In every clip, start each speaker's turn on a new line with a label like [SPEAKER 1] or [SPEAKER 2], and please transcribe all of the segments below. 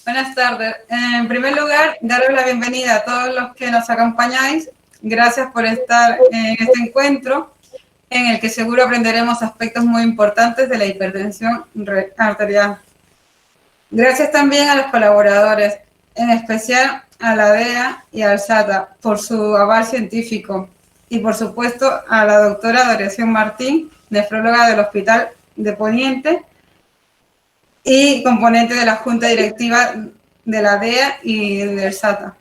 [SPEAKER 1] Buenas tardes. En primer lugar, daros la bienvenida a todos los que nos acompañáis. Gracias por estar en este encuentro, en el que seguro aprenderemos aspectos muy importantes de la hipertensión arterial. Gracias también a los colaboradores, en especial a la DEA y al SATA, por su aval científico. Y, por supuesto, a la doctora Doración Martín, nefróloga del Hospital de Poniente y componente de la Junta Directiva de la DEA y del SATA.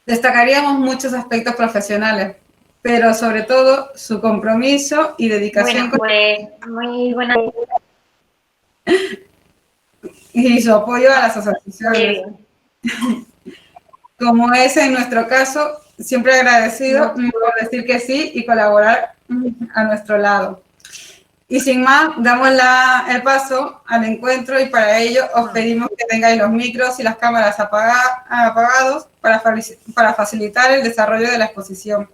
[SPEAKER 1] Destacaríamos muchos aspectos profesionales, pero sobre todo su compromiso y dedicación
[SPEAKER 2] muy buena
[SPEAKER 1] y su apoyo a las asociaciones. Como es en nuestro caso, siempre agradecido por decir que sí y colaborar a nuestro lado. Y sin más, damos el paso al encuentro y para ello os pedimos que tengáis los micros y las cámaras apagados para facilitar el desarrollo de la exposición.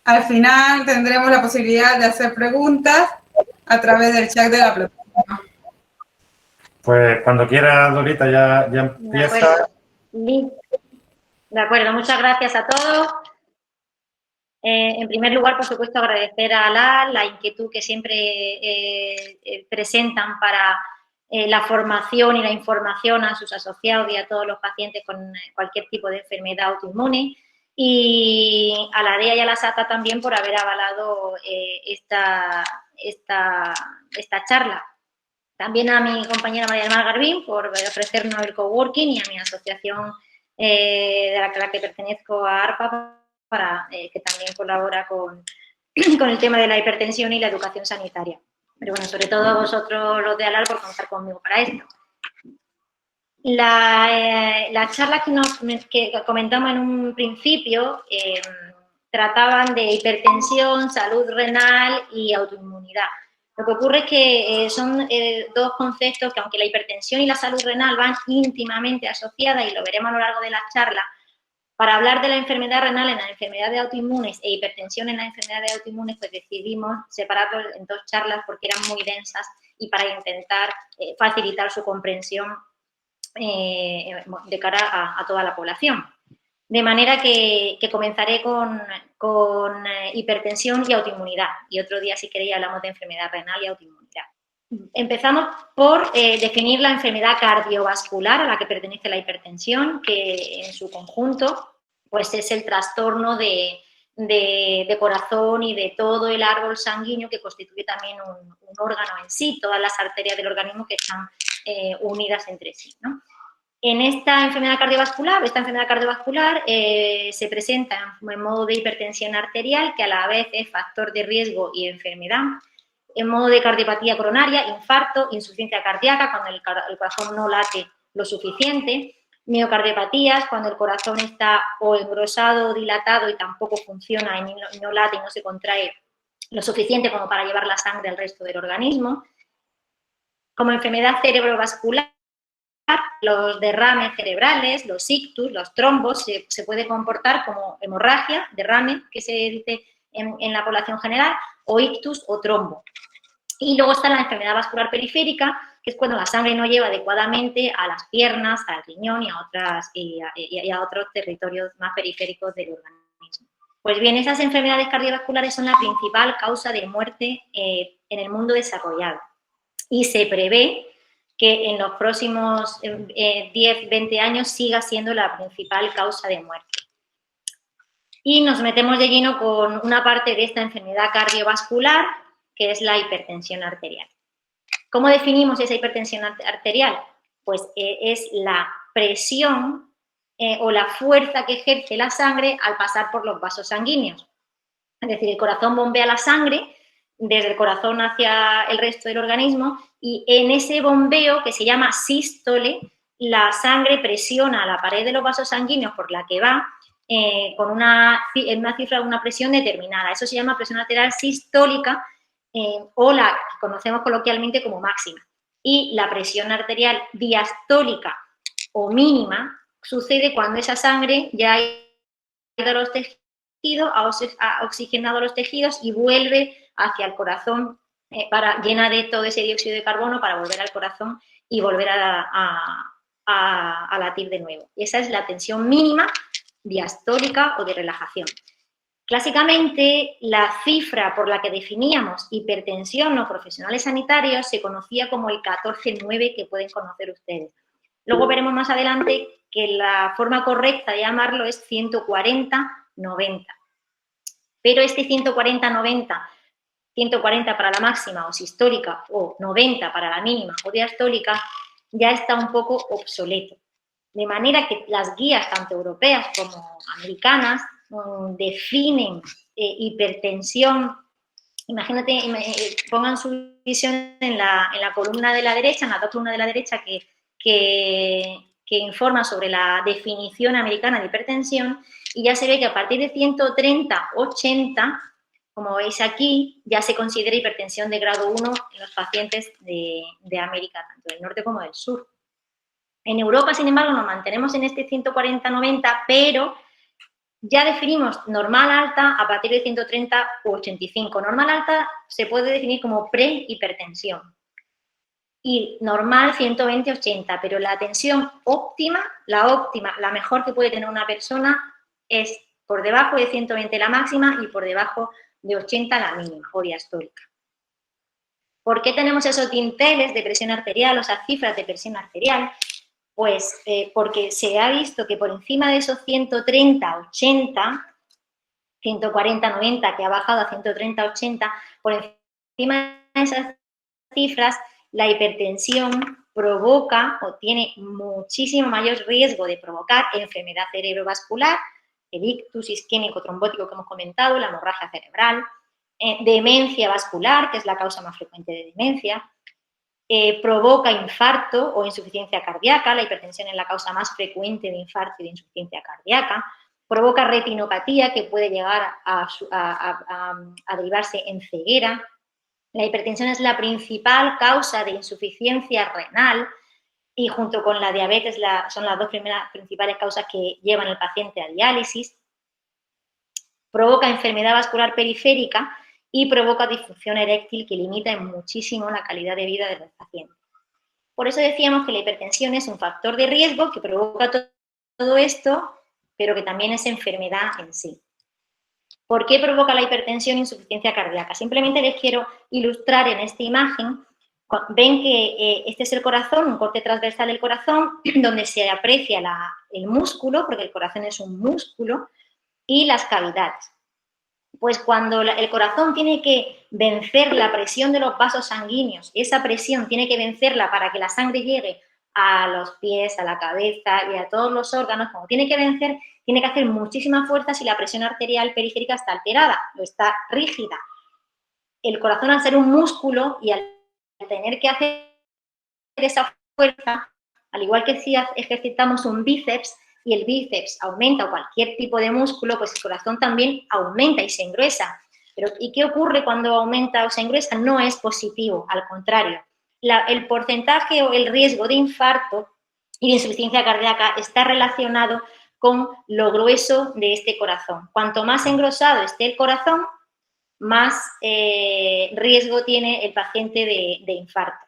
[SPEAKER 1] Al final tendremos la posibilidad de hacer preguntas a través del chat de la plataforma.
[SPEAKER 3] Pues cuando quiera, Dorita, ya empieza.
[SPEAKER 2] De acuerdo, muchas gracias a todos. En primer lugar, por supuesto, agradecer a la inquietud que siempre presentan para la formación y la información a sus asociados y a todos los pacientes con cualquier tipo de enfermedad autoinmune. Y a la DEA y a la SATA también por haber avalado esta charla. También a mi compañera María del Mar Garbín por ofrecernos el coworking y a mi asociación de la que pertenezco, a ARPA, que también colabora con el tema de la hipertensión y la educación sanitaria. Pero bueno, sobre todo a vosotros los de ALAL por contar conmigo para esto. La charla que comentamos en un principio trataban de hipertensión, salud renal y autoinmunidad. Lo que ocurre es que son dos conceptos que, aunque la hipertensión y la salud renal van íntimamente asociadas, y lo veremos a lo largo de la charla, para hablar de la enfermedad renal en las enfermedades autoinmunes e hipertensión en las enfermedades autoinmunes, pues decidimos separarlo en dos charlas porque eran muy densas y para intentar facilitar su comprensión de cara a toda la población. De manera que comenzaré con hipertensión y autoinmunidad. Y otro día, si queréis, hablamos de enfermedad renal y autoinmunidad. Empezamos por definir la enfermedad cardiovascular a la que pertenece la hipertensión, que en su conjunto pues es el trastorno de corazón y de todo el árbol sanguíneo que constituye también un órgano en sí, todas las arterias del organismo que están unidas entre sí, ¿no? En esta enfermedad cardiovascular, se presenta en modo de hipertensión arterial, que a la vez es factor de riesgo y enfermedad, en modo de cardiopatía coronaria, infarto, insuficiencia cardíaca, cuando el corazón no late lo suficiente, miocardiopatías, cuando el corazón está o engrosado o dilatado y tampoco funciona y no late y no se contrae lo suficiente como para llevar la sangre al resto del organismo, como enfermedad cerebrovascular, los derrames cerebrales, los ictus, los trombos, se puede comportar como hemorragia, derrame, que se dice en la población general, o ictus o trombo. Y luego está la enfermedad vascular periférica, que es cuando la sangre no lleva adecuadamente a las piernas, al riñón y a otros territorios más periféricos del organismo. Pues bien, esas enfermedades cardiovasculares son la principal causa de muerte en el mundo desarrollado. Y se prevé que en los próximos 10, 20 años siga siendo la principal causa de muerte. Y nos metemos de lleno con una parte de esta enfermedad cardiovascular, que es la hipertensión arterial. ¿Cómo definimos esa hipertensión arterial? Pues es la presión o la fuerza que ejerce la sangre al pasar por los vasos sanguíneos. Es decir, el corazón bombea la sangre desde el corazón hacia el resto del organismo y en ese bombeo, que se llama sístole, la sangre presiona a la pared de los vasos sanguíneos por la que va con una cifra, una presión determinada. Eso se llama presión arterial sistólica o la que conocemos coloquialmente como máxima. Y la presión arterial diastólica o mínima sucede cuando esa sangre ya ha ido a los tejidos, ha oxigenado los tejidos y vuelve hacia el corazón llena de todo ese dióxido de carbono para volver al corazón y volver a a latir de nuevo. Esa es la tensión mínima diastólica o de relajación. Clásicamente, la cifra por la que definíamos hipertensión no profesionales sanitarios se conocía como el 14,9 que pueden conocer ustedes. Luego veremos más adelante que la forma correcta de llamarlo es 140-90. Pero este 140-90, 140 para la máxima o sistólica o 90 para la mínima o diastólica, ya está un poco obsoleto. De manera que las guías, tanto europeas como americanas, definen hipertensión. Imagínate, pongan su visión en la columna de la derecha, en la dos columnas de la derecha que informa sobre la definición americana de hipertensión, y ya se ve que a partir de 130-80, como veis aquí, ya se considera hipertensión de grado 1 en los pacientes de América, tanto del norte como del sur. En Europa, sin embargo, nos mantenemos en este 140-90, pero ya definimos normal alta a partir de 130 u 85. Normal alta se puede definir como prehipertensión. Y normal 120-80, pero la tensión óptima, la mejor que puede tener una persona es por debajo de 120 la máxima y por debajo de 80 la mínima o diastólica. ¿Por qué tenemos esos dinteles de presión arterial o esas cifras de presión arterial? Pues porque se ha visto que por encima de esos 130-80, 140-90 que ha bajado a 130-80, por encima de esas cifras, la hipertensión provoca o tiene muchísimo mayor riesgo de provocar enfermedad cerebrovascular, el ictus isquémico trombótico que hemos comentado, la hemorragia cerebral, demencia vascular, que es la causa más frecuente de demencia, provoca infarto o insuficiencia cardíaca, la hipertensión es la causa más frecuente de infarto y de insuficiencia cardíaca, provoca retinopatía que puede llegar a derivarse en ceguera. La hipertensión es la principal causa de insuficiencia renal y junto con la diabetes son las dos principales causas que llevan al paciente a diálisis. Provoca enfermedad vascular periférica y provoca disfunción eréctil que limita muchísimo la calidad de vida de los pacientes. Por eso decíamos que la hipertensión es un factor de riesgo que provoca todo esto, pero que también es enfermedad en sí. ¿Por qué provoca la hipertensión insuficiencia cardíaca? Simplemente les quiero ilustrar en esta imagen. Ven que este es el corazón, un corte transversal del corazón, donde se aprecia el músculo, porque el corazón es un músculo, y las cavidades. Pues cuando el corazón tiene que vencer la presión de los vasos sanguíneos, esa presión tiene que vencerla para que la sangre llegue a los pies, a la cabeza y a todos los órganos, como tiene que vencer, tiene que hacer muchísima fuerza si la presión arterial periférica está alterada o está rígida. El corazón, al ser un músculo y al tener que hacer esa fuerza, al igual que si ejercitamos un bíceps y el bíceps aumenta o cualquier tipo de músculo, pues el corazón también aumenta y se engruesa. Pero ¿y qué ocurre cuando aumenta o se engruesa? No es positivo, al contrario. El porcentaje o el riesgo de infarto y de insuficiencia cardíaca está relacionado con lo grueso de este corazón. Cuanto más engrosado esté el corazón, más riesgo tiene el paciente de infarto.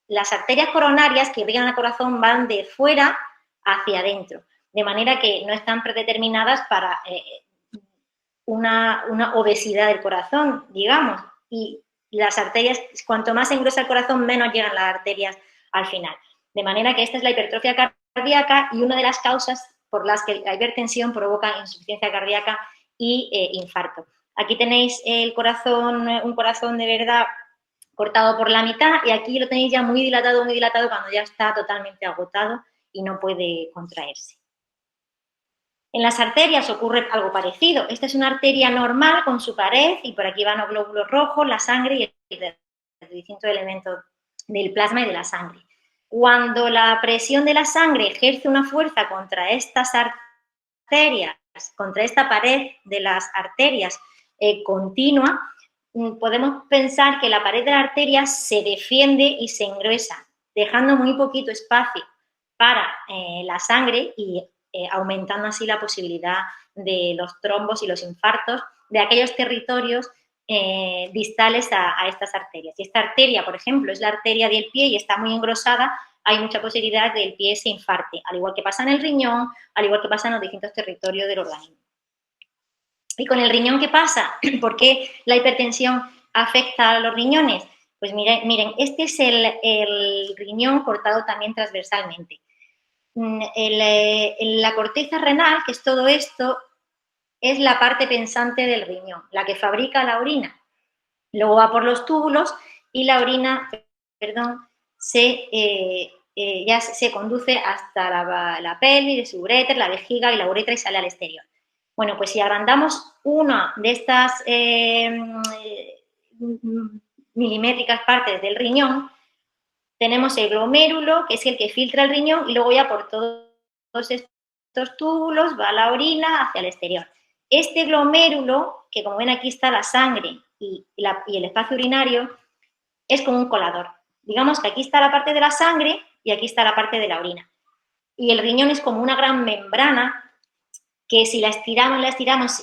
[SPEAKER 2] Las arterias coronarias que irrigan al corazón van de fuera hacia adentro, de manera que no están predeterminadas para una obesidad del corazón, digamos, y las arterias, cuanto más engrosa el corazón, menos llegan las arterias al final. De manera que esta es la hipertrofia cardíaca y una de las causas por las que la hipertensión provoca insuficiencia cardíaca y infarto. Aquí tenéis el corazón, un corazón de verdad cortado por la mitad, y aquí lo tenéis ya muy dilatado cuando ya está totalmente agotado y no puede contraerse. En las arterias ocurre algo parecido. Esta es una arteria normal con su pared y por aquí van los glóbulos rojos, la sangre y el distintos elementos del plasma y de la sangre. Cuando la presión de la sangre ejerce una fuerza contra estas arterias, contra esta pared de las arterias continua, podemos pensar que la pared de la arteria se defiende y se engruesa, dejando muy poquito espacio para la sangre y aumentando así la posibilidad de los trombos y los infartos de aquellos territorios distales a estas arterias. Si esta arteria, por ejemplo, es la arteria del pie y está muy engrosada, hay mucha posibilidad de que el pie se infarte, al igual que pasa en el riñón, al igual que pasa en los distintos territorios del organismo. ¿Y con el riñón qué pasa? ¿Por qué la hipertensión afecta a los riñones? Pues miren, este es el riñón cortado también transversalmente. La corteza renal, que es todo esto, es la parte pensante del riñón, la que fabrica la orina. Luego va por los túbulos y la orina, ya se conduce hasta la pelvis, el uréter, la vejiga y la uretra y sale al exterior. Bueno, pues si agrandamos una de estas milimétricas partes del riñón, tenemos el glomérulo, que es el que filtra el riñón, y luego ya por todos estos túbulos va la orina hacia el exterior. Este glomérulo, que como ven aquí está la sangre y el espacio urinario, es como un colador. Digamos que aquí está la parte de la sangre y aquí está la parte de la orina. Y el riñón es como una gran membrana que si la estiramos,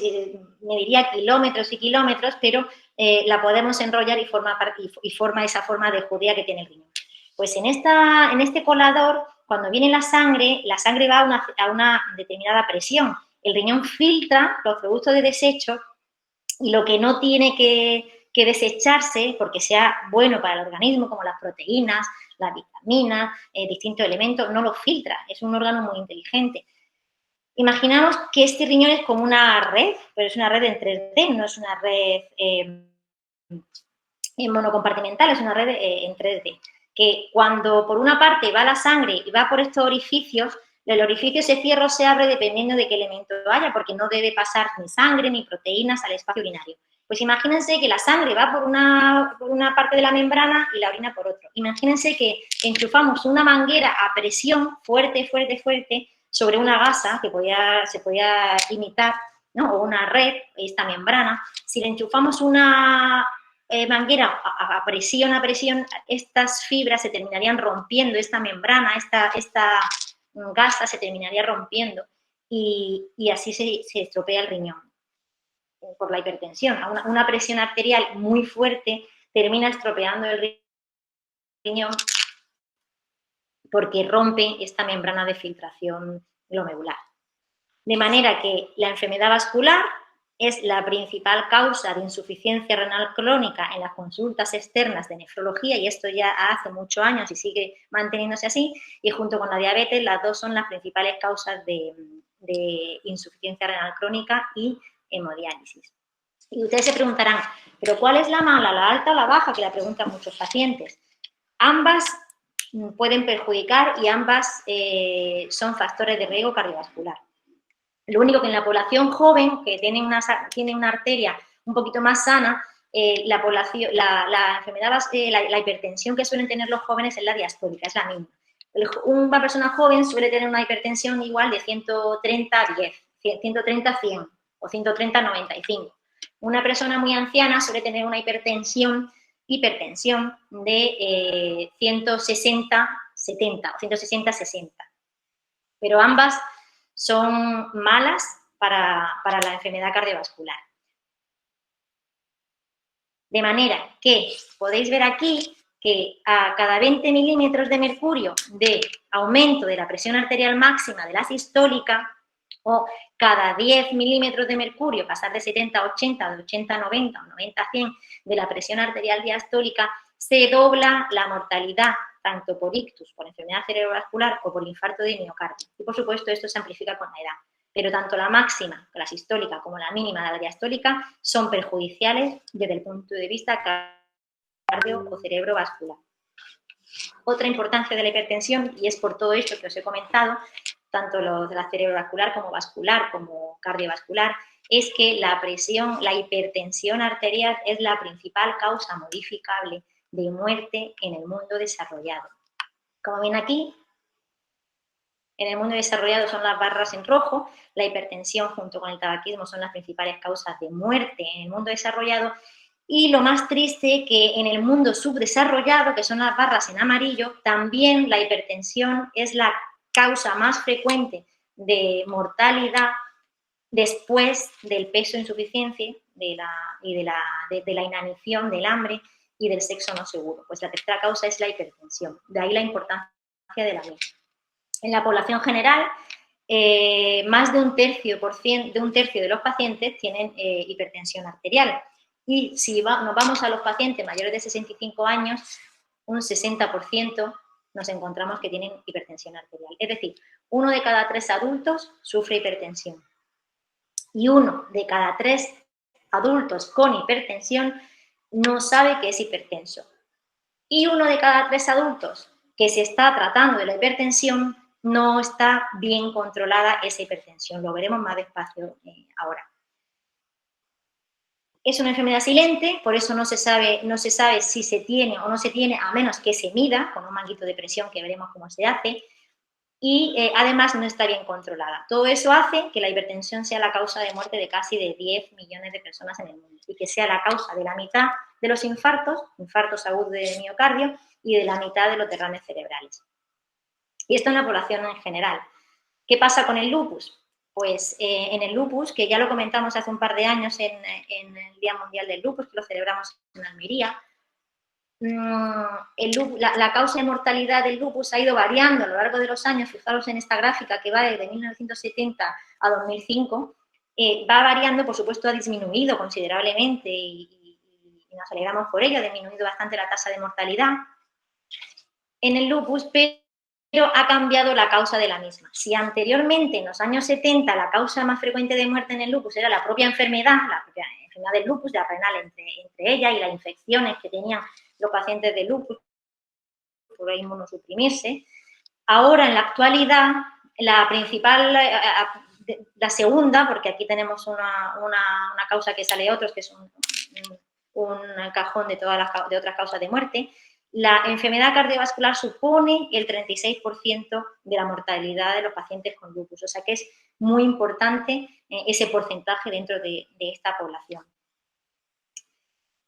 [SPEAKER 2] mediría kilómetros y kilómetros, pero la podemos enrollar y forma esa forma de judía que tiene el riñón. Pues en este colador, cuando viene la sangre va a una determinada presión. El riñón filtra los productos de desecho y lo que no tiene que desecharse, porque sea bueno para el organismo, como las proteínas, las vitaminas, distintos elementos, no los filtra. Es un órgano muy inteligente. Imaginamos que este riñón es como una red, pero es una red en 3D, no es una red monocompartimental, es una red en 3D. Que cuando por una parte va la sangre y va por estos orificios, el orificio se cierra o se abre dependiendo de qué elemento haya, porque no debe pasar ni sangre ni proteínas al espacio urinario. Pues imagínense que la sangre va por una parte de la membrana y la orina por otro. Imagínense que enchufamos una manguera a presión fuerte, fuerte, fuerte, sobre una gasa que se podía imitar, ¿no? O una red, esta membrana. Si le enchufamos una manguera a presión, estas fibras se terminarían rompiendo, esta membrana, esta gasa se terminaría rompiendo y así se estropea el riñón por la hipertensión. Una presión arterial muy fuerte termina estropeando el riñón porque rompe esta membrana de filtración glomerular. De manera que la enfermedad vascular es la principal causa de insuficiencia renal crónica en las consultas externas de nefrología, y esto ya hace muchos años y sigue manteniéndose así, y junto con la diabetes, las dos son las principales causas de insuficiencia renal crónica y hemodiálisis. Y ustedes se preguntarán, ¿pero cuál es la mala, la alta o la baja? Que la preguntan muchos pacientes. Ambas pueden perjudicar y ambas son factores de riesgo cardiovascular. Lo único que en la población joven, que tiene una arteria un poquito más sana, la hipertensión que suelen tener los jóvenes es la diastólica, es la misma. Una persona joven suele tener una hipertensión igual de 130-10, 130-100 o 130-95. Una persona muy anciana suele tener una hipertensión de 160-70 o 160-60. Pero ambas son malas para la enfermedad cardiovascular. De manera que podéis ver aquí que a cada 20 milímetros de mercurio de aumento de la presión arterial máxima de la sistólica, o cada 10 milímetros de mercurio pasar de 70 a 80, de 80 a 90 o 90 a 100 de la presión arterial diastólica, se dobla la mortalidad tanto por ictus, por enfermedad cerebrovascular o por infarto de miocardio. Y por supuesto esto se amplifica con la edad. Pero tanto la máxima, la sistólica, como la mínima de la diastólica son perjudiciales desde el punto de vista cardio o cerebrovascular. Otra importancia de la hipertensión, y es por todo esto que os he comentado, tanto lo de la cerebrovascular como vascular, como cardiovascular, es que la hipertensión arterial es la principal causa modificable de muerte en el mundo desarrollado. Como ven aquí, en el mundo desarrollado son las barras en rojo, la hipertensión junto con el tabaquismo son las principales causas de muerte en el mundo desarrollado, y lo más triste que en el mundo subdesarrollado, que son las barras en amarillo, también la hipertensión es la causa más frecuente de mortalidad después del peso insuficiente, de la inanición, del hambre y del sexo no seguro. Pues la tercera causa es la hipertensión. De ahí la importancia de la misma. En la población general, más de un tercio de los pacientes tienen hipertensión arterial. Y si nos vamos a los pacientes mayores de 65 años, un 60% nos encontramos que tienen hipertensión arterial. Es decir, 1 de cada 3 adultos sufre hipertensión. Y 1 de cada 3 adultos con hipertensión no sabe que es hipertenso. Y 1 de cada 3 adultos que se está tratando de la hipertensión no está bien controlada esa hipertensión. Lo veremos más despacio ahora. Es una enfermedad silente, por eso no se sabe si se tiene o no se tiene, a menos que se mida con un manguito de presión, que veremos cómo se hace, y además no está bien controlada. Todo eso hace que la hipertensión sea la causa de muerte de casi de 10 millones de personas en el mundo y que sea la causa de la mitad de los infartos agudos de miocardio y de la mitad de los derrames cerebrales. Y esto en la población en general. ¿Qué pasa con el lupus? Pues en el lupus, que ya lo comentamos hace un par de años en el Día Mundial del Lupus, que lo celebramos en Almería, la causa de mortalidad del lupus ha ido variando a lo largo de los años. Fijaros en esta gráfica que va desde 1970 a 2005, va variando, por supuesto ha disminuido considerablemente y nos alegramos por ello, ha disminuido bastante la tasa de mortalidad en el lupus, pero ha cambiado la causa de la misma. Si anteriormente, en los años 70, la causa más frecuente de muerte en el lupus era la propia enfermedad del lupus, la renal entre ella y las infecciones que tenían los pacientes de lupus por inmunosuprimirse, ahora en la actualidad la principal, la segunda, porque aquí tenemos una causa que sale otros, que es un cajón de otras causas de muerte. La enfermedad cardiovascular supone el 36% de la mortalidad de los pacientes con lupus, o sea que es muy importante ese porcentaje dentro de esta población.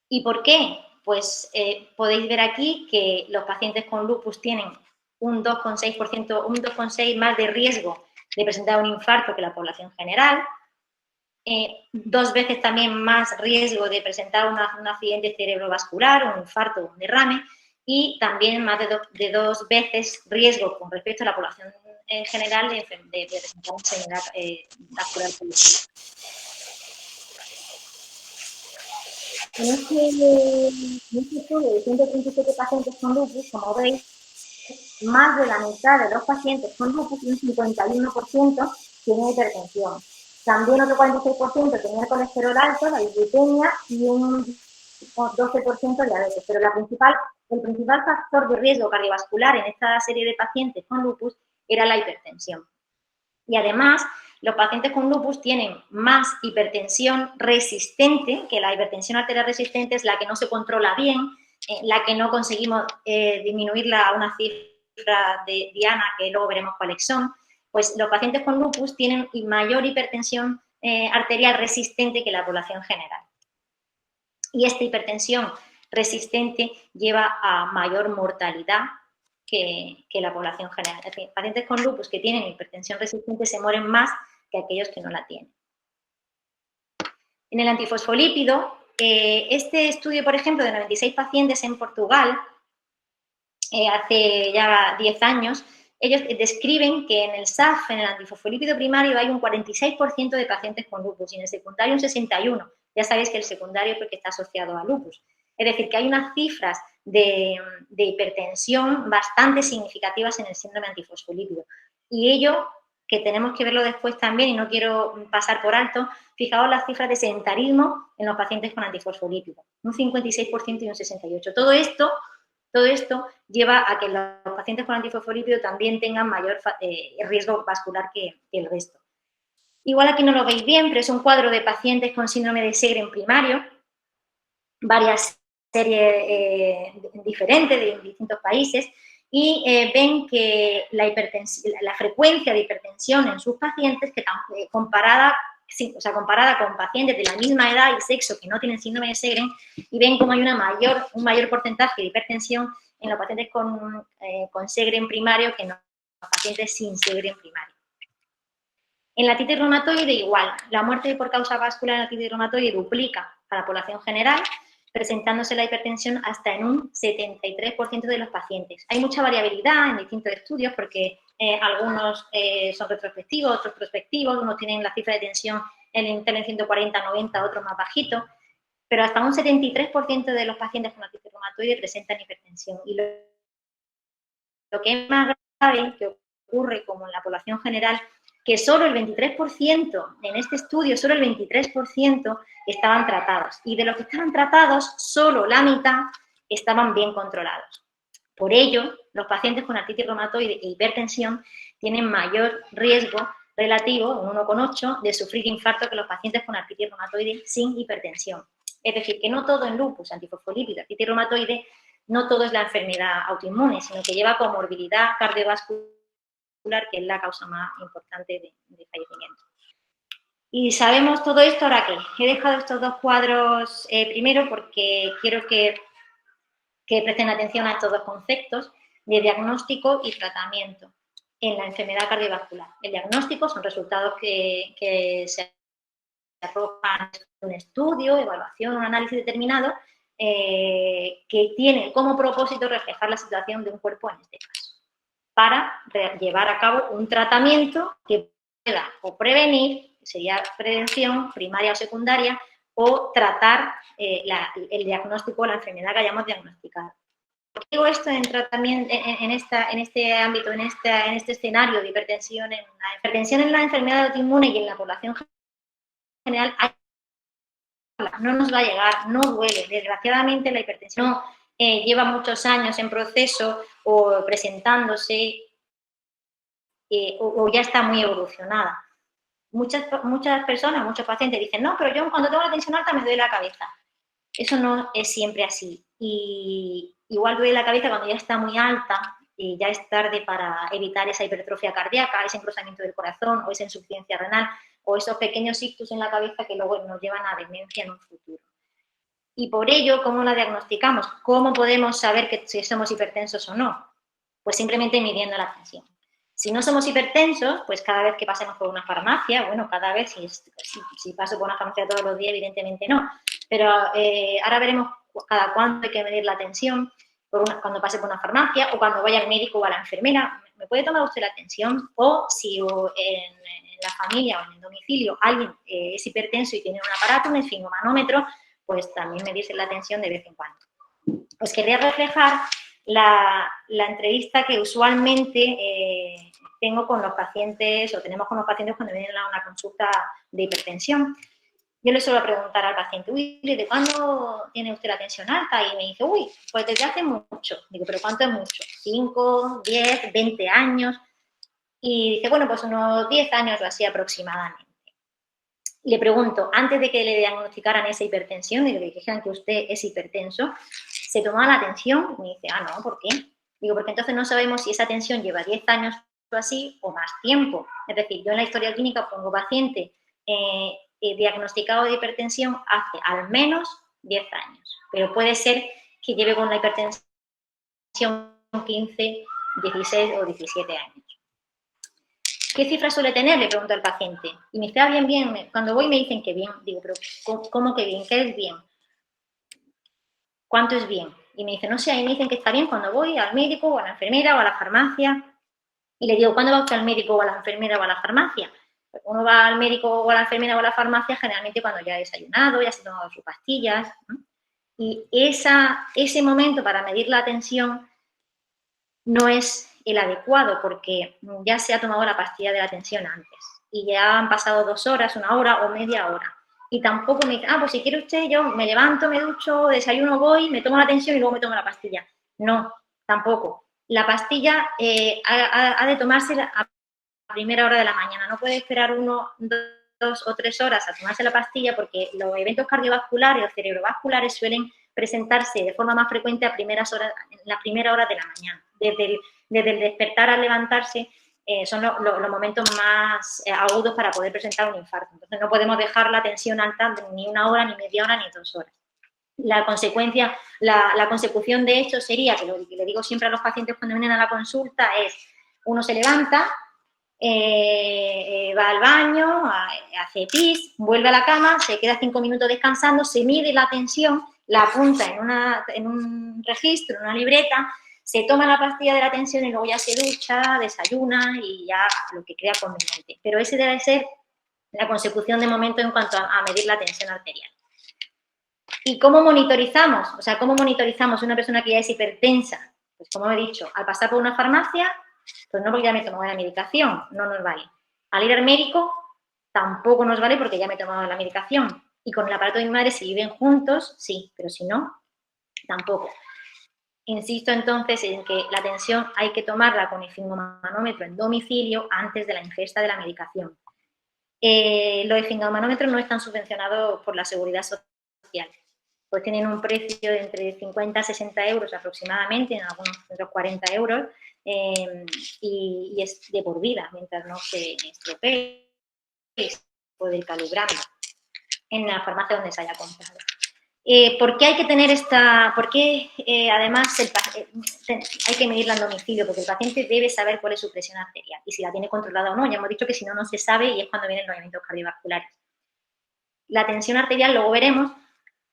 [SPEAKER 2] ¿Y por qué? Pues podéis ver aquí que los pacientes con lupus tienen un 2,6%, un 2,6 más de riesgo de presentar un infarto que la población general, 2 veces también más riesgo de presentar un accidente cerebrovascular, un infarto o un derrame, y también más de 2 veces riesgo con respecto a la población en general de presentar una enfermedad vascular colectiva. En este estudio de 137 pacientes con lupus, como veis, más de la mitad de los pacientes con lupus, un 51%, tienen hipertensión. También otro 46% tenía colesterol alto, la dislipemia, y un 12% diabetes. Pero el principal factor de riesgo cardiovascular en esta serie de pacientes con lupus era la hipertensión. Y además, los pacientes con lupus tienen más hipertensión resistente, que la hipertensión arterial resistente es la que no se controla bien, la que no conseguimos disminuirla a una cifra de diana, que luego veremos cuáles son. Pues los pacientes con lupus tienen mayor hipertensión arterial resistente que la población general. Y esta hipertensión resistente lleva a mayor mortalidad que la población general. Es decir, pacientes con lupus que tienen hipertensión resistente se mueren más que aquellos que no la tienen. En el antifosfolípido, este estudio, por ejemplo, de 96 pacientes en Portugal, hace ya 10 años, ellos describen que en el SAF, en el antifosfolípido primario, hay un 46% de pacientes con lupus y en el secundario un 61%. Ya sabéis que el secundario es porque está asociado a lupus. Es decir, que hay unas cifras de hipertensión bastante significativas en el síndrome antifosfolípido. Y ello, que tenemos que verlo después también, y no quiero pasar por alto, fijaos las cifras de sedentarismo en los pacientes con antifosfolípido, un 56% y un 68%. Todo esto lleva a que los pacientes con antifosfolípido también tengan mayor riesgo vascular que el resto. Igual aquí no lo veis bien, pero es un cuadro de pacientes con síndrome de Sjögren primario, varias series diferentes de distintos países, y ven que la frecuencia de hipertensión en sus pacientes, que comparada con pacientes de la misma edad y sexo que no tienen síndrome de Sjögren, y ven como hay un mayor porcentaje de hipertensión en los pacientes con Sjögren primario que en los pacientes sin Sjögren primario. En la artritis reumatoide igual, la muerte por causa vascular en la artritis reumatoide duplica a la población general presentándose la hipertensión hasta en un 73% de los pacientes. Hay mucha variabilidad en distintos estudios porque algunos son retrospectivos, otros prospectivos, unos tienen la cifra de tensión en 140, 90, otros más bajito, pero hasta un 73% de los pacientes con artritis reumatoide presentan hipertensión. Y lo que es más grave, que ocurre como en la población general, que solo el 23%, en este estudio, solo el 23% estaban tratados. Y de los que estaban tratados, solo la mitad estaban bien controlados. Por ello, los pacientes con artritis reumatoide e hipertensión tienen mayor riesgo relativo, un 1,8, de sufrir infarto que los pacientes con artritis reumatoide sin hipertensión. Es decir, que no todo en lupus, antifosfolípido, artritis reumatoide, no todo es la enfermedad autoinmune, sino que lleva comorbilidad cardiovascular, que es la causa más importante de fallecimiento. Y sabemos todo esto, ¿ahora qué? He dejado estos dos cuadros primero porque quiero que presten atención a estos dos conceptos de diagnóstico y tratamiento en la enfermedad cardiovascular. El diagnóstico son resultados que se arrojan en un estudio, evaluación, un análisis determinado, que tiene como propósito reflejar la situación de un cuerpo en este caso, para llevar a cabo un tratamiento que pueda o prevenir, sería prevención primaria o secundaria, o tratar el diagnóstico o la enfermedad que hayamos diagnosticado. ¿Por qué digo esto en tratamiento, en este ámbito, en este escenario de hipertensión? En la hipertensión en la enfermedad autoinmune y en la población general no nos va a llegar, no duele. Desgraciadamente la hipertensión lleva muchos años en proceso o presentándose o ya está muy evolucionada. Muchas personas, muchos pacientes dicen, no, pero yo cuando tengo la tensión alta me duele la cabeza. Eso no es siempre así. Y igual duele la cabeza cuando ya está muy alta y ya es tarde para evitar esa hipertrofia cardíaca, ese engrosamiento del corazón o esa insuficiencia renal o esos pequeños ictus en la cabeza que luego nos llevan a demencia en un futuro. Y por ello, ¿cómo la diagnosticamos? ¿Cómo podemos saber si somos hipertensos o no? Pues simplemente midiendo la tensión. Si no somos hipertensos, pues cada vez que pasemos por una farmacia, bueno, cada vez, si paso por una farmacia todos los días, evidentemente no, pero ahora veremos cada cuánto hay que medir la tensión, cuando pase por una farmacia o cuando vaya al médico o a la enfermera, ¿me puede tomar usted la tensión? O si en la familia o en el domicilio alguien es hipertenso y tiene un aparato, un esfigmomanómetro, pues también medirse la tensión de vez en cuando. Os quería reflejar la entrevista que usualmente tengo con los pacientes o tenemos con los pacientes cuando vienen a una consulta de hipertensión. Yo le suelo preguntar al paciente, uy, ¿de cuándo tiene usted la tensión alta? Y me dice, uy, pues desde hace mucho. Digo, ¿pero cuánto es mucho? ¿5, 10, 20 años? Y dice, bueno, pues unos 10 años o así aproximadamente. Le pregunto, antes de que le diagnosticaran esa hipertensión y le dijeran que usted es hipertenso, ¿se tomaba la tensión? Y me dice, no, ¿por qué? Digo, porque entonces no sabemos si esa tensión lleva 10 años o así o más tiempo. Es decir, yo en la historia clínica pongo paciente diagnosticado de hipertensión hace al menos 10 años, pero puede ser que lleve con la hipertensión 15, 16 o 17 años. ¿Qué cifra suele tener? Le pregunto al paciente. Y me dice, bien. Cuando voy me dicen que bien. Digo, pero ¿cómo que bien? ¿Qué es bien? ¿Cuánto es bien? Y me dice, no sé, ahí me dicen que está bien cuando voy al médico o a la enfermera o a la farmacia. Y le digo, ¿cuándo va usted al médico o a la enfermera o a la farmacia? Pues uno va al médico o a la enfermera o a la farmacia generalmente cuando ya ha desayunado, ya se ha tomado sus pastillas, ¿no? Y ese momento para medir la tensión no es el adecuado porque ya se ha tomado la pastilla de la tensión antes y ya han pasado 2 horas, 1 hora o media hora. Y tampoco me dice, pues si quiere usted, yo me levanto, me ducho, desayuno, voy, me tomo la tensión y luego me tomo la pastilla. No, tampoco. La pastilla ha de tomarse a primera hora de la mañana. No puede esperar 1, 2 o 3 horas a tomarse la pastilla porque los eventos cardiovasculares o cerebrovasculares suelen presentarse de forma más frecuente a en la primera hora de la mañana. Desde el despertar al levantarse son los momentos más agudos para poder presentar un infarto. Entonces no podemos dejar la tensión alta ni 1 hora, ni media hora, ni 2 horas. La consecuencia, la consecución de esto sería, que lo que le digo siempre a los pacientes cuando vienen a la consulta es, uno se levanta, va al baño, hace pis, vuelve a la cama, se queda 5 minutos descansando, se mide la tensión la apunta en un registro, en una libreta, se toma la pastilla de la tensión y luego ya se ducha, desayuna y ya lo que crea conveniente. Pero ese debe ser la consecución de momento en cuanto a medir la tensión arterial. ¿Y cómo monitorizamos? O sea, ¿cómo monitorizamos una persona que ya es hipertensa? Pues como he dicho, al pasar por una farmacia, pues no, porque ya me he tomado la medicación, no nos vale. Al ir al médico, tampoco nos vale porque ya me he tomado la medicación. Y con el aparato de mi madre, si viven juntos, sí, pero si no, tampoco. Insisto entonces en que la tensión hay que tomarla con esfingomanómetro en domicilio antes de la ingesta de la medicación. Los esfingomanómetros no están subvencionados por la Seguridad Social. Pues tienen un precio de entre 50 a 60 euros aproximadamente, en algunos centros 40 euros, y es de por vida, mientras no se estropee, se puede ir calibrando en la farmacia donde se haya comprado. ¿Por qué hay que tener por qué además hay que medirla en domicilio? Porque el paciente debe saber cuál es su presión arterial y si la tiene controlada o no. Ya hemos dicho que si no, no se sabe y es cuando vienen los eventos cardiovasculares. La tensión arterial, luego veremos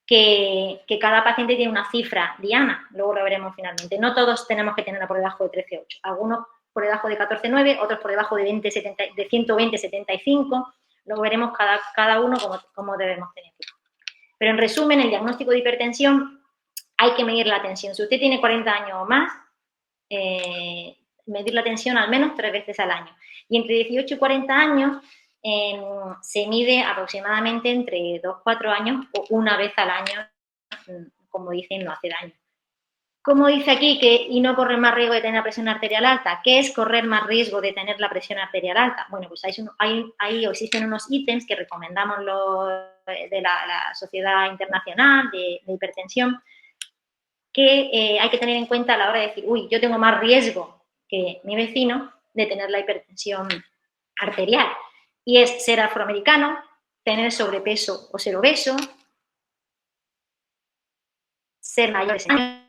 [SPEAKER 2] que cada paciente tiene una cifra diana, luego lo veremos finalmente. No todos tenemos que tenerla por debajo de 13,8. Algunos por debajo de 14,9, otros por debajo de 120,75. Luego veremos cada uno cómo debemos tenerlo. Pero en resumen, el diagnóstico de hipertensión hay que medir la tensión. Si usted tiene 40 años o más, medir la tensión al menos 3 veces al año. Y entre 18 y 40 años se mide aproximadamente entre 2-4 años o una vez al año, como dicen, no hace daño. Como dice aquí, y no correr más riesgo de tener la presión arterial alta. ¿Qué es correr más riesgo de tener la presión arterial alta? Bueno, pues existen unos ítems que recomendamos de la Sociedad Internacional de Hipertensión que hay que tener en cuenta a la hora de decir, uy, yo tengo más riesgo que mi vecino de tener la hipertensión arterial. Y es ser afroamericano, tener sobrepeso o ser obeso, ser mayores de años,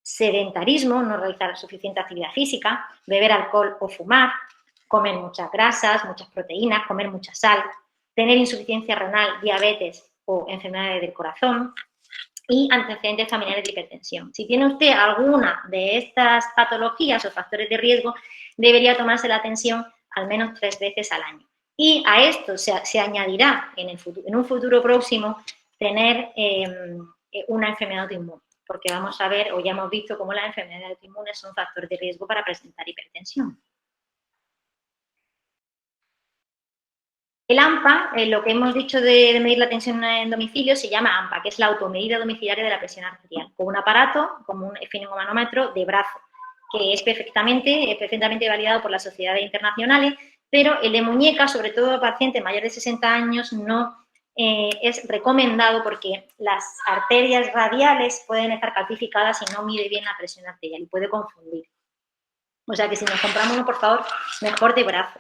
[SPEAKER 2] sedentarismo, no realizar suficiente actividad física, beber alcohol o fumar, comer muchas grasas, muchas proteínas, comer mucha sal, tener insuficiencia renal, diabetes o enfermedades del corazón y antecedentes familiares de hipertensión. Si tiene usted alguna de estas patologías o factores de riesgo, debería tomarse la tensión al menos 3 veces al año. Y a esto se añadirá en un futuro próximo tener una enfermedad autoinmune, porque vamos a ver, o ya hemos visto cómo las enfermedades autoinmunes son factores de riesgo para presentar hipertensión. El AMPA, lo que hemos dicho de medir la tensión en domicilio, se llama AMPA, que es la automedida domiciliaria de la presión arterial, con un aparato, como un esfingomanómetro de brazo, que es perfectamente validado por las sociedades internacionales, pero el de muñeca, sobre todo para pacientes mayores de 60 años, no es recomendado porque las arterias radiales pueden estar calcificadas y no mide bien la presión arterial y puede confundir. O sea que si nos compramos uno, por favor, mejor de brazo.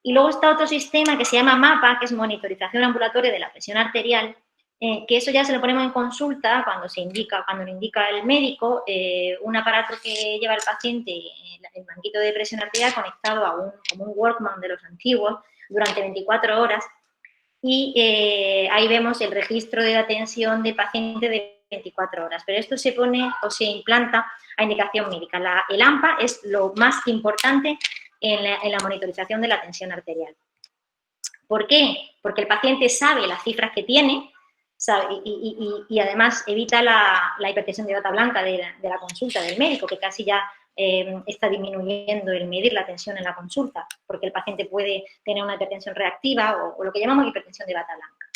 [SPEAKER 2] Y luego está otro sistema que se llama MAPA, que es monitorización ambulatoria de la presión arterial, que eso ya se lo ponemos en consulta cuando lo indica el médico, un aparato que lleva el paciente, el manguito de presión arterial conectado a como un Walkman de los antiguos durante 24 horas y ahí vemos el registro de la tensión del paciente de 24 horas. Pero esto se pone o se implanta a indicación médica. El AMPA es lo más importante en la monitorización de la tensión arterial. ¿Por qué? Porque el paciente sabe las cifras que tiene y además evita la hipertensión de bata blanca de la consulta del médico, que casi ya está disminuyendo el medir la tensión en la consulta, porque el paciente puede tener una hipertensión reactiva o lo que llamamos hipertensión de bata blanca.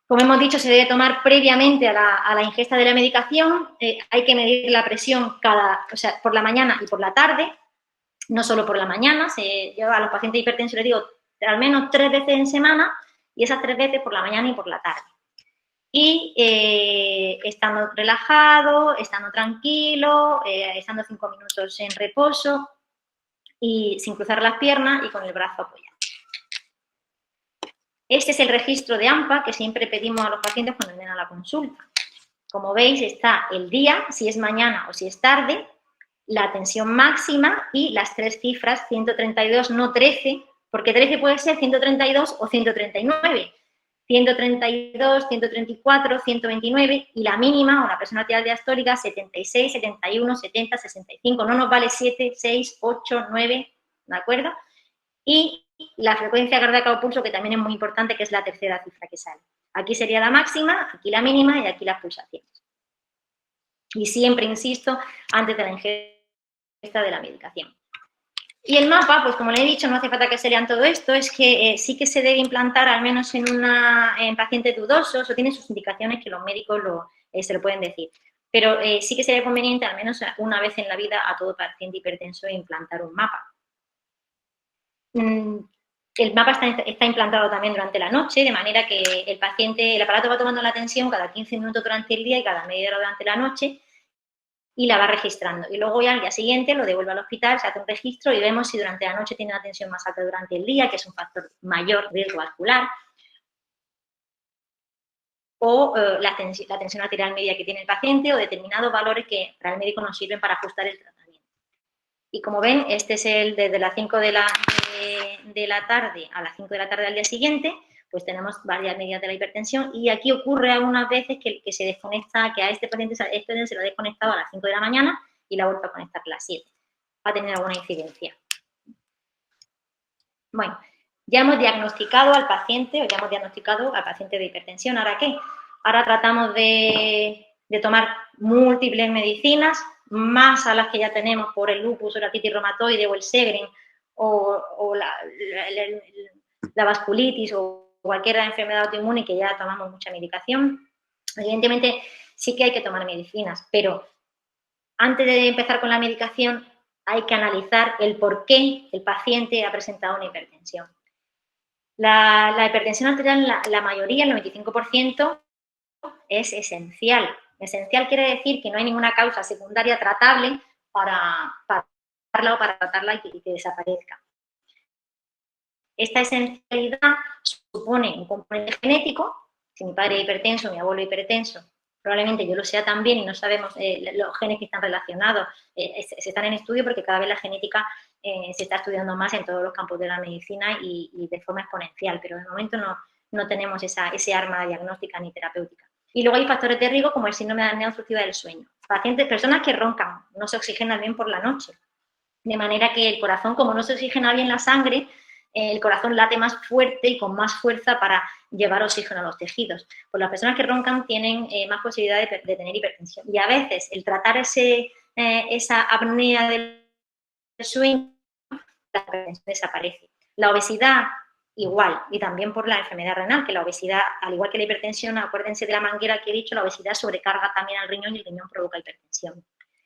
[SPEAKER 2] Como hemos dicho, se debe tomar previamente a la ingesta de la medicación. Hay que medir la presión por la mañana y por la tarde, no solo por la mañana. Yo a los pacientes hipertensos les digo al menos 3 veces en semana y esas 3 veces por la mañana y por la tarde. Y estando relajado, estando tranquilo, estando 5 minutos en reposo y sin cruzar las piernas y con el brazo apoyado. Este es el registro de AMPA que siempre pedimos a los pacientes cuando vienen a la consulta. Como veis está el día, si es mañana o si es tarde, la tensión máxima y las 3 cifras, 132, no 13, porque 13 puede ser 132 o 139. 132, 134, 129 y la mínima, o la presión arterial diastólica, 76, 71, 70, 65. No nos vale 7, 6, 8, 9, ¿de acuerdo? Y la frecuencia cardíaca o pulso, que también es muy importante, que es la tercera cifra que sale. Aquí sería la máxima, aquí la mínima y aquí las pulsaciones. Y siempre, insisto, antes de la ingesta de la medicación. Y el mapa, pues como le he dicho, no hace falta que se lean todo esto, es que sí que se debe implantar al menos en pacientes dudosos, o tiene sus indicaciones que los médicos se lo pueden decir. Pero sí que sería conveniente, al menos una vez en la vida, a todo paciente hipertenso implantar un mapa. El mapa está implantado también durante la noche, de manera que el aparato va tomando la tensión cada 15 minutos durante el día y cada media hora durante la noche, y la va registrando. Y luego ya al día siguiente lo devuelve al hospital, se hace un registro y vemos si durante la noche tiene una tensión más alta durante el día, que es un factor mayor riesgo vascular, o la tensión arterial media que tiene el paciente, o determinados valores que para el médico nos sirven para ajustar el tratamiento. Y como ven, este es desde las 5 de la tarde a las 5 de la tarde al día siguiente, pues tenemos varias medidas de la hipertensión, y aquí ocurre algunas veces que se desconecta, que a este paciente se lo ha desconectado a las 5 de la mañana y la ha vuelto a conectar a las 7. Va a tener alguna incidencia. Bueno, ya hemos diagnosticado al paciente, de hipertensión. ¿Ahora qué? Ahora tratamos de tomar múltiples medicinas, más a las que ya tenemos por el lupus o la artritis reumatoide o el Sjögren o la vasculitis o cualquier enfermedad autoinmune, que ya tomamos mucha medicación. Evidentemente sí que hay que tomar medicinas, pero antes de empezar con la medicación hay que analizar el por qué el paciente ha presentado una hipertensión. La hipertensión arterial, la mayoría, el 95%, es esencial. Esencial quiere decir que no hay ninguna causa secundaria tratable para tratarla y que desaparezca. Esta esencialidad supone un componente genético. Si mi padre es hipertenso, mi abuelo es hipertenso, probablemente yo lo sea también, y no sabemos los genes que están relacionados. Se están en estudio porque cada vez la genética se está estudiando más en todos los campos de la medicina y de forma exponencial, pero de momento no tenemos ese arma diagnóstica ni terapéutica. Y luego hay factores de riesgo como el síndrome de apnea obstructiva del sueño. Personas que roncan, no se oxigenan bien por la noche, de manera que el corazón, como no se oxigena bien la sangre, el corazón late más fuerte y con más fuerza para llevar oxígeno a los tejidos. Pues las personas que roncan tienen más posibilidad de tener hipertensión. Y a veces el tratar esa apnea del sueño, la hipertensión desaparece. La obesidad, igual, y también por la enfermedad renal, que la obesidad, al igual que la hipertensión, acuérdense de la manguera que he dicho, la obesidad sobrecarga también al riñón y el riñón provoca hipertensión.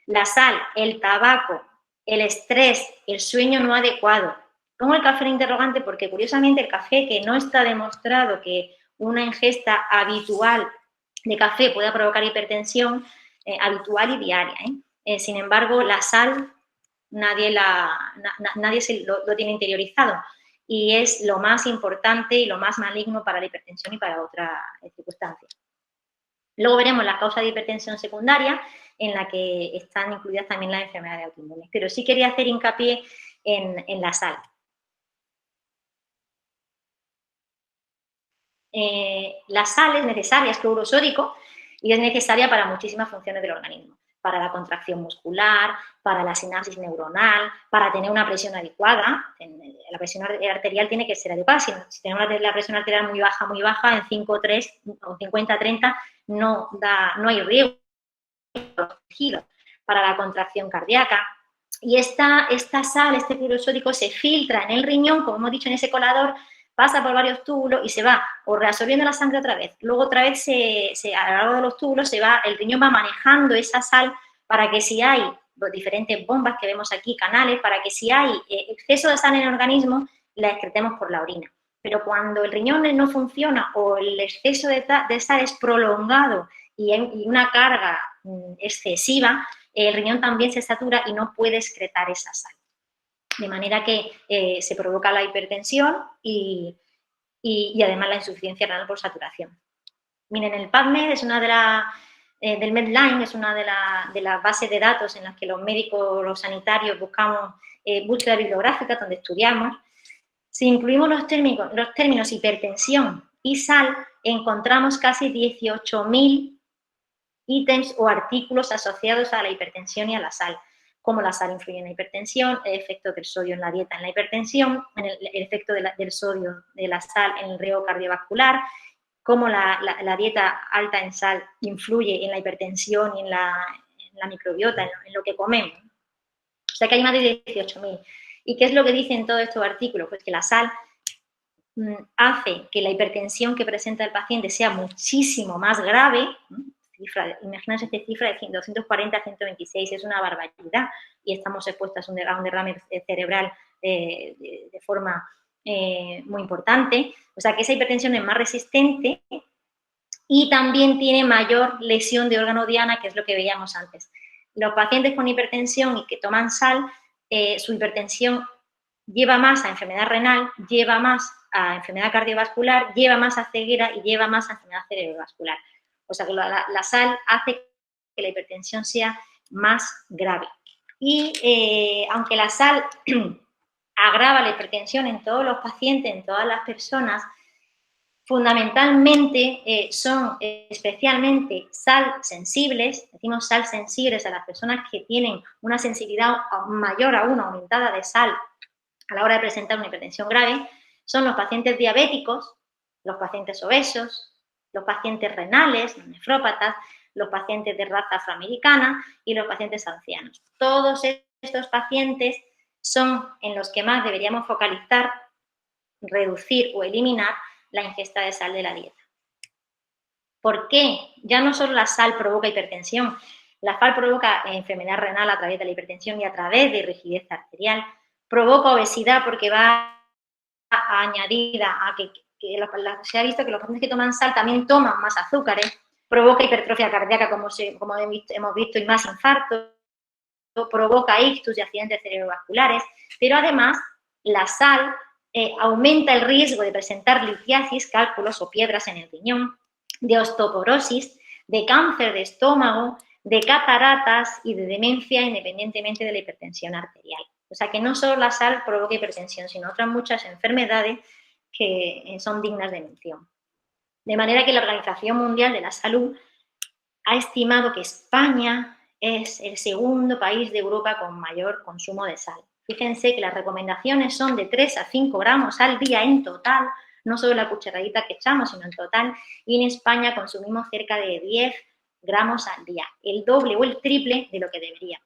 [SPEAKER 2] La sal, el tabaco, el estrés, el sueño no adecuado. Pongo el café en interrogante porque, curiosamente, el café, que no está demostrado que una ingesta habitual de café pueda provocar hipertensión habitual y diaria. Sin embargo, la sal nadie lo tiene interiorizado y es lo más importante y lo más maligno para la hipertensión y para otras circunstancias. Luego veremos las causas de hipertensión secundaria, en la que están incluidas también las enfermedades autoinmunes. Pero sí quería hacer hincapié en la sal. La sal es necesaria, es cloruro sódico, y es necesaria para muchísimas funciones del organismo. Para la contracción muscular, para la sinapsis neuronal, para tener una presión adecuada. La presión arterial tiene que ser adecuada. Si tenemos la presión arterial muy baja, en 5,3 o 50-30 no hay riesgo para la contracción cardíaca. Y esta sal, este cloruro sódico, se filtra en el riñón, como hemos dicho, en ese colador, pasa por varios túbulos y se va o reabsorbiendo la sangre otra vez. Luego otra vez a lo largo de los túbulos el riñón va manejando esa sal para que si hay diferentes bombas que vemos aquí, canales, para que si hay exceso de sal en el organismo, la excretemos por la orina. Pero cuando el riñón no funciona o el exceso de sal es prolongado y hay una carga excesiva, el riñón también se satura y no puede excretar esa sal. De manera que se provoca la hipertensión y además la insuficiencia renal por saturación. Miren, el PubMed es una del Medline, es una de las bases de datos en las que los médicos, los sanitarios buscamos búsqueda bibliográfica, donde estudiamos. Si incluimos los términos hipertensión y sal, encontramos casi 18.000 ítems o artículos asociados a la hipertensión y a la sal, cómo la sal influye en la hipertensión, el efecto del sodio en la dieta en la hipertensión, el efecto del sodio de la sal en el riesgo cardiovascular, cómo la dieta alta en sal influye en la hipertensión y en la microbiota, en lo que comemos. O sea que hay más de 18.000. ¿Y qué es lo que dicen todos estos artículos? Pues que la sal hace que la hipertensión que presenta el paciente sea muchísimo más grave. Imagínense esta cifra de 240 a 126, es una barbaridad, y estamos expuestos a un derrame cerebral de forma muy importante. O sea que esa hipertensión es más resistente y también tiene mayor lesión de órgano diana, que es lo que veíamos antes. Los pacientes con hipertensión y que toman sal, su hipertensión lleva más a enfermedad renal, lleva más a enfermedad cardiovascular, lleva más a ceguera y lleva más a enfermedad cerebrovascular. O sea que la sal hace que la hipertensión sea más grave. Y aunque la sal agrava la hipertensión en todos los pacientes, en todas las personas, fundamentalmente son especialmente sal sensibles, decimos sal sensibles a las personas que tienen una sensibilidad mayor aún, aumentada de sal a la hora de presentar una hipertensión grave, son los pacientes diabéticos, los pacientes obesos, los pacientes renales, nefrópatas, los pacientes de raza afroamericana y los pacientes ancianos. Todos estos pacientes son en los que más deberíamos focalizar, reducir o eliminar la ingesta de sal de la dieta. ¿Por qué? Ya no solo la sal provoca hipertensión, la sal provoca enfermedad renal a través de la hipertensión y a través de rigidez arterial, provoca obesidad porque va añadida a que se ha visto que los pacientes que toman sal también toman más azúcares, provoca hipertrofia cardíaca, como hemos visto, y más infartos, provoca ictus y accidentes cerebrovasculares, pero además la sal aumenta el riesgo de presentar litiasis, cálculos o piedras en el riñón, de osteoporosis, de cáncer de estómago, de cataratas y de demencia independientemente de la hipertensión arterial. O sea que no solo la sal provoca hipertensión, sino otras muchas enfermedades que son dignas de mención. De manera que la Organización Mundial de la Salud ha estimado que España es el segundo país de Europa con mayor consumo de sal. Fíjense que las recomendaciones son de 3 a 5 gramos al día en total, no solo la cucharadita que echamos, sino en total, y en España consumimos cerca de 10 gramos al día, el doble o el triple de lo que deberíamos.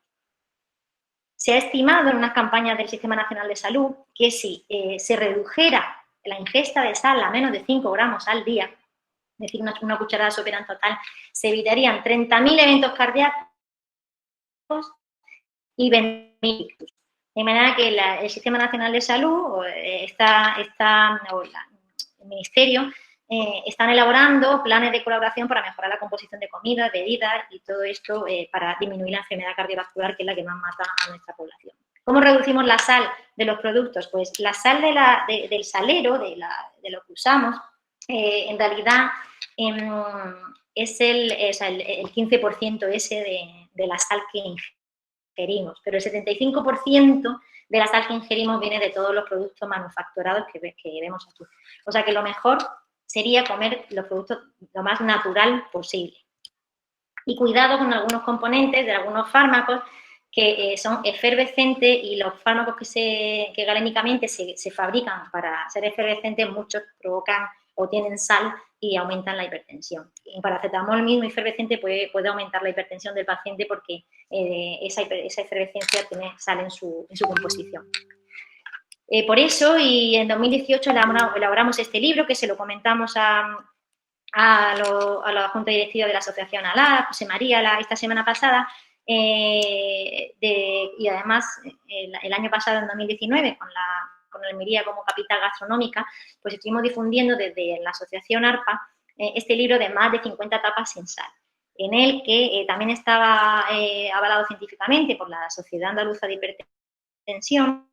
[SPEAKER 2] Se ha estimado en unas campañas del Sistema Nacional de Salud que si se redujera la ingesta de sal a menos de 5 gramos al día, es decir, una cucharada sopera en total, se evitarían 30.000 eventos cardíacos y 20.000 ictus. De manera que el Sistema Nacional de Salud, el Ministerio, están elaborando planes de colaboración para mejorar la composición de comidas, bebidas y todo esto para disminuir la enfermedad cardiovascular, que es la que más mata a nuestra población. ¿Cómo reducimos la sal de los productos? Pues la sal del salero, de lo que usamos, en realidad es el 15% ese de la sal que ingerimos, pero el 75% de la sal que ingerimos viene de todos los productos manufacturados que vemos aquí. O sea que lo mejor sería comer los productos lo más natural posible. Y cuidado con algunos componentes de algunos fármacos que son efervescentes, y los fármacos que galénicamente se fabrican para ser efervescentes, muchos provocan o tienen sal y aumentan la hipertensión. El paracetamol mismo efervescente puede aumentar la hipertensión del paciente porque esa efervescencia tiene sal en su composición. Por eso, y en 2018 elaboramos este libro que se lo comentamos a la Junta Directiva de la Asociación ALA, José María, esta semana pasada, y además el año pasado, en 2019, con Almería como capital gastronómica, pues estuvimos difundiendo desde la Asociación ARPA este libro de más de 50 tapas sin sal, en el que también estaba avalado científicamente por la Sociedad Andaluza de Hipertensión.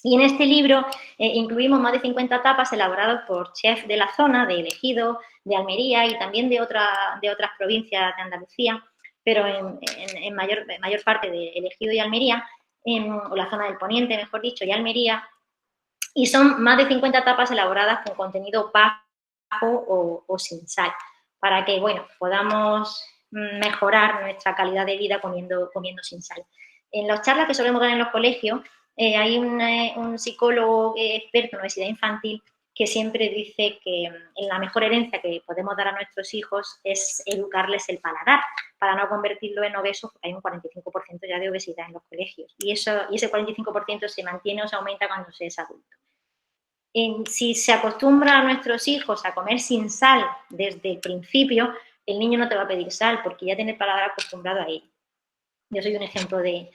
[SPEAKER 2] Y en este libro incluimos más de 50 tapas elaboradas por chefs de la zona, de El Ejido, de Almería y también de otras provincias de Andalucía, pero en mayor parte de El Ejido y Almería, o la zona del Poniente, mejor dicho, y Almería. Y son más de 50 tapas elaboradas con contenido bajo o sin sal, para que, bueno, podamos mejorar nuestra calidad de vida comiendo sin sal. En las charlas que solemos dar en los colegios, hay un psicólogo experto en obesidad infantil que siempre dice que la mejor herencia que podemos dar a nuestros hijos es educarles el paladar, para no convertirlo en obesos, porque hay un 45% ya de obesidad en los colegios. Y ese 45% se mantiene o se aumenta cuando se es adulto. Si se acostumbra a nuestros hijos a comer sin sal desde el principio, el niño no te va a pedir sal, porque ya tiene el paladar acostumbrado a ello. Yo soy un ejemplo de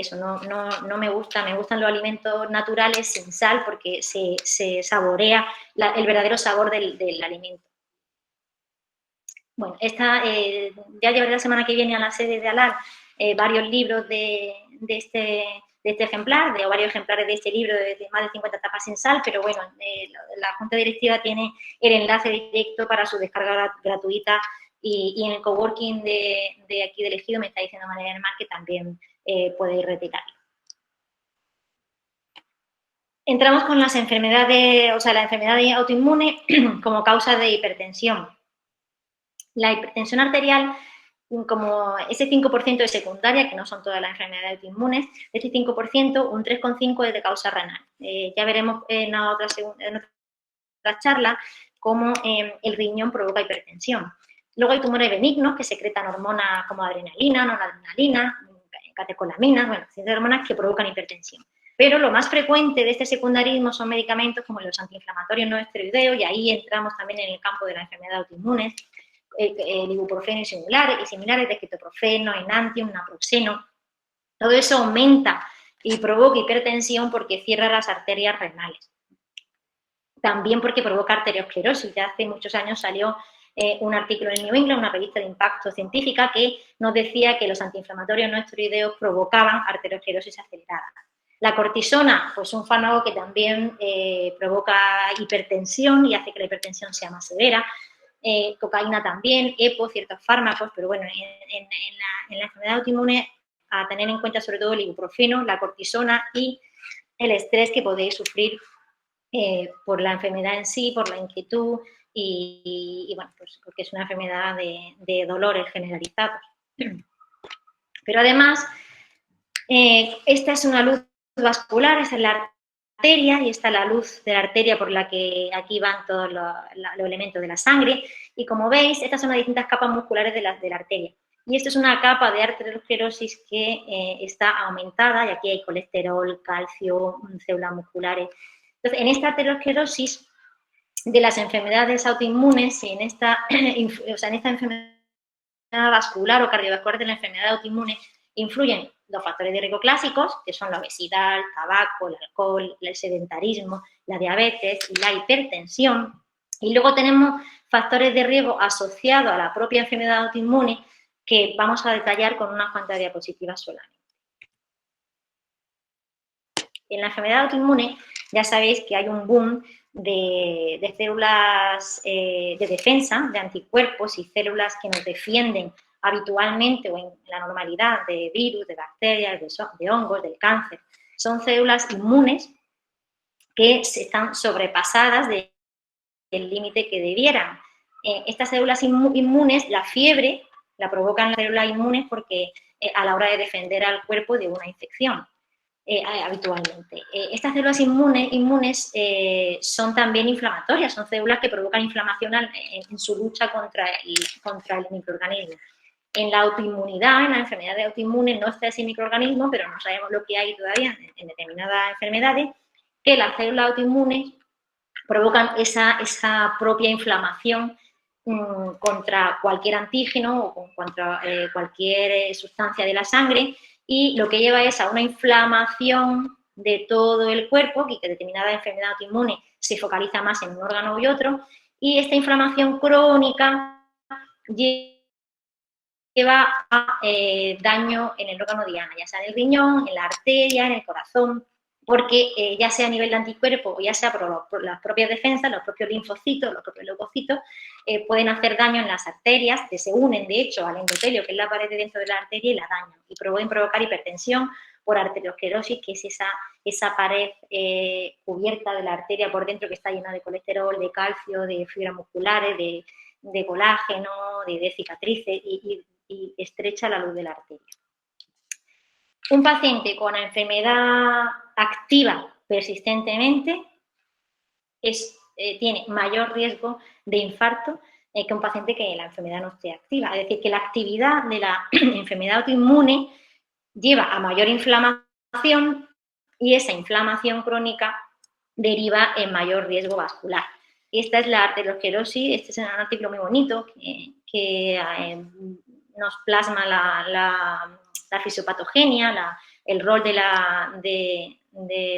[SPEAKER 2] eso, no me gusta, me gustan los alimentos naturales sin sal porque se saborea el verdadero sabor del alimento. Bueno, ya llevaré la semana que viene a la sede de ALAR varios libros de este ejemplar, de varios ejemplares de este libro de más de 50 tapas sin sal, pero bueno, la Junta Directiva tiene el enlace directo para su descarga gratuita y en el coworking de aquí de Ejido me está diciendo María del Mar que también podéis retirarlo. Entramos con las enfermedades, o sea, la enfermedad autoinmune como causa de hipertensión. La hipertensión arterial, como ese 5% de secundaria, que no son todas las enfermedades autoinmunes, de ese 5%, un 3,5% es de causa renal. Ya veremos en otra charla cómo el riñón provoca hipertensión. Luego hay tumores benignos que secretan hormonas como adrenalina, noradrenalina, catecolaminas, bueno, ciertas hormonas que provocan hipertensión. Pero lo más frecuente de este secundarismo son medicamentos como los antiinflamatorios no esteroideos, y ahí entramos también en el campo de la enfermedad autoinmunes, el ibuprofeno y similares, de ketoprofeno, enantium, naproxeno. Todo eso aumenta y provoca hipertensión porque cierra las arterias renales. También porque provoca arteriosclerosis. Ya hace muchos años salió un artículo en New England, una revista de impacto científica, que nos decía que los antiinflamatorios no esteroideos provocaban arteriosclerosis acelerada. La cortisona, pues un fármaco que también provoca hipertensión y hace que la hipertensión sea más severa. Cocaína también, EPO, ciertos fármacos, pero bueno, en la enfermedad autoinmune a tener en cuenta sobre todo el ibuprofeno, la cortisona y el estrés que podéis sufrir por la enfermedad en sí, por la inquietud y bueno, pues porque es una enfermedad de dolores generalizados. Pero además, esta es una luz vascular, esta es la arteria y esta es la luz de la arteria por la que aquí van todos los elementos de la sangre, y como veis, estas son las distintas capas musculares de la arteria. Y esto es una capa de arteriosclerosis que está aumentada, y aquí hay colesterol, calcio, células musculares. Entonces, en esta arteriosclerosis de las enfermedades autoinmunes y en esta enfermedad vascular o cardiovascular de la enfermedad autoinmune influyen los factores de riesgo clásicos, que son la obesidad, el tabaco, el alcohol, el sedentarismo, la diabetes y la hipertensión. Y luego tenemos factores de riesgo asociados a la propia enfermedad autoinmune que vamos a detallar con unas cuantas diapositivas solamente. En la enfermedad autoinmune ya sabéis que hay un boom de células de defensa, de anticuerpos y células que nos defienden habitualmente o en la normalidad de virus, de bacterias, de hongos, del cáncer. Son células inmunes que están sobrepasadas del límite que debieran. Estas células inmunes, la fiebre la provocan las células inmunes porque a la hora de defender al cuerpo de una infección. Habitualmente. Estas células inmunes son también inflamatorias, son células que provocan inflamación en su lucha contra el microorganismo. En la autoinmunidad, en la enfermedad de autoinmune, no está ese microorganismo, pero no sabemos lo que hay todavía en determinadas enfermedades, que las células autoinmunes provocan esa propia inflamación contra cualquier antígeno o contra cualquier sustancia de la sangre, y lo que lleva es a una inflamación de todo el cuerpo, y que determinada enfermedad autoinmune se focaliza más en un órgano y otro, y esta inflamación crónica lleva a daño en el órgano diana, ya sea en el riñón, en la arteria, en el corazón, porque ya sea a nivel de anticuerpo o ya sea por las propias defensas, los propios linfocitos, los propios leucocitos, pueden hacer daño en las arterias, que se unen de hecho al endotelio, que es la pared de dentro de la arteria, y la dañan, y pueden provocar hipertensión por arteriosclerosis, que es esa pared cubierta de la arteria por dentro que está llena de colesterol, de calcio, de fibras musculares, de colágeno, de cicatrices y estrecha la luz de la arteria. Un paciente con la enfermedad activa persistentemente tiene mayor riesgo de infarto que un paciente que la enfermedad no esté activa. Es decir, que la actividad de la enfermedad autoinmune lleva a mayor inflamación y esa inflamación crónica deriva en mayor riesgo vascular. Esta es la arteriosclerosis, este es un artículo muy bonito que nos plasma la fisiopatogenia, el rol de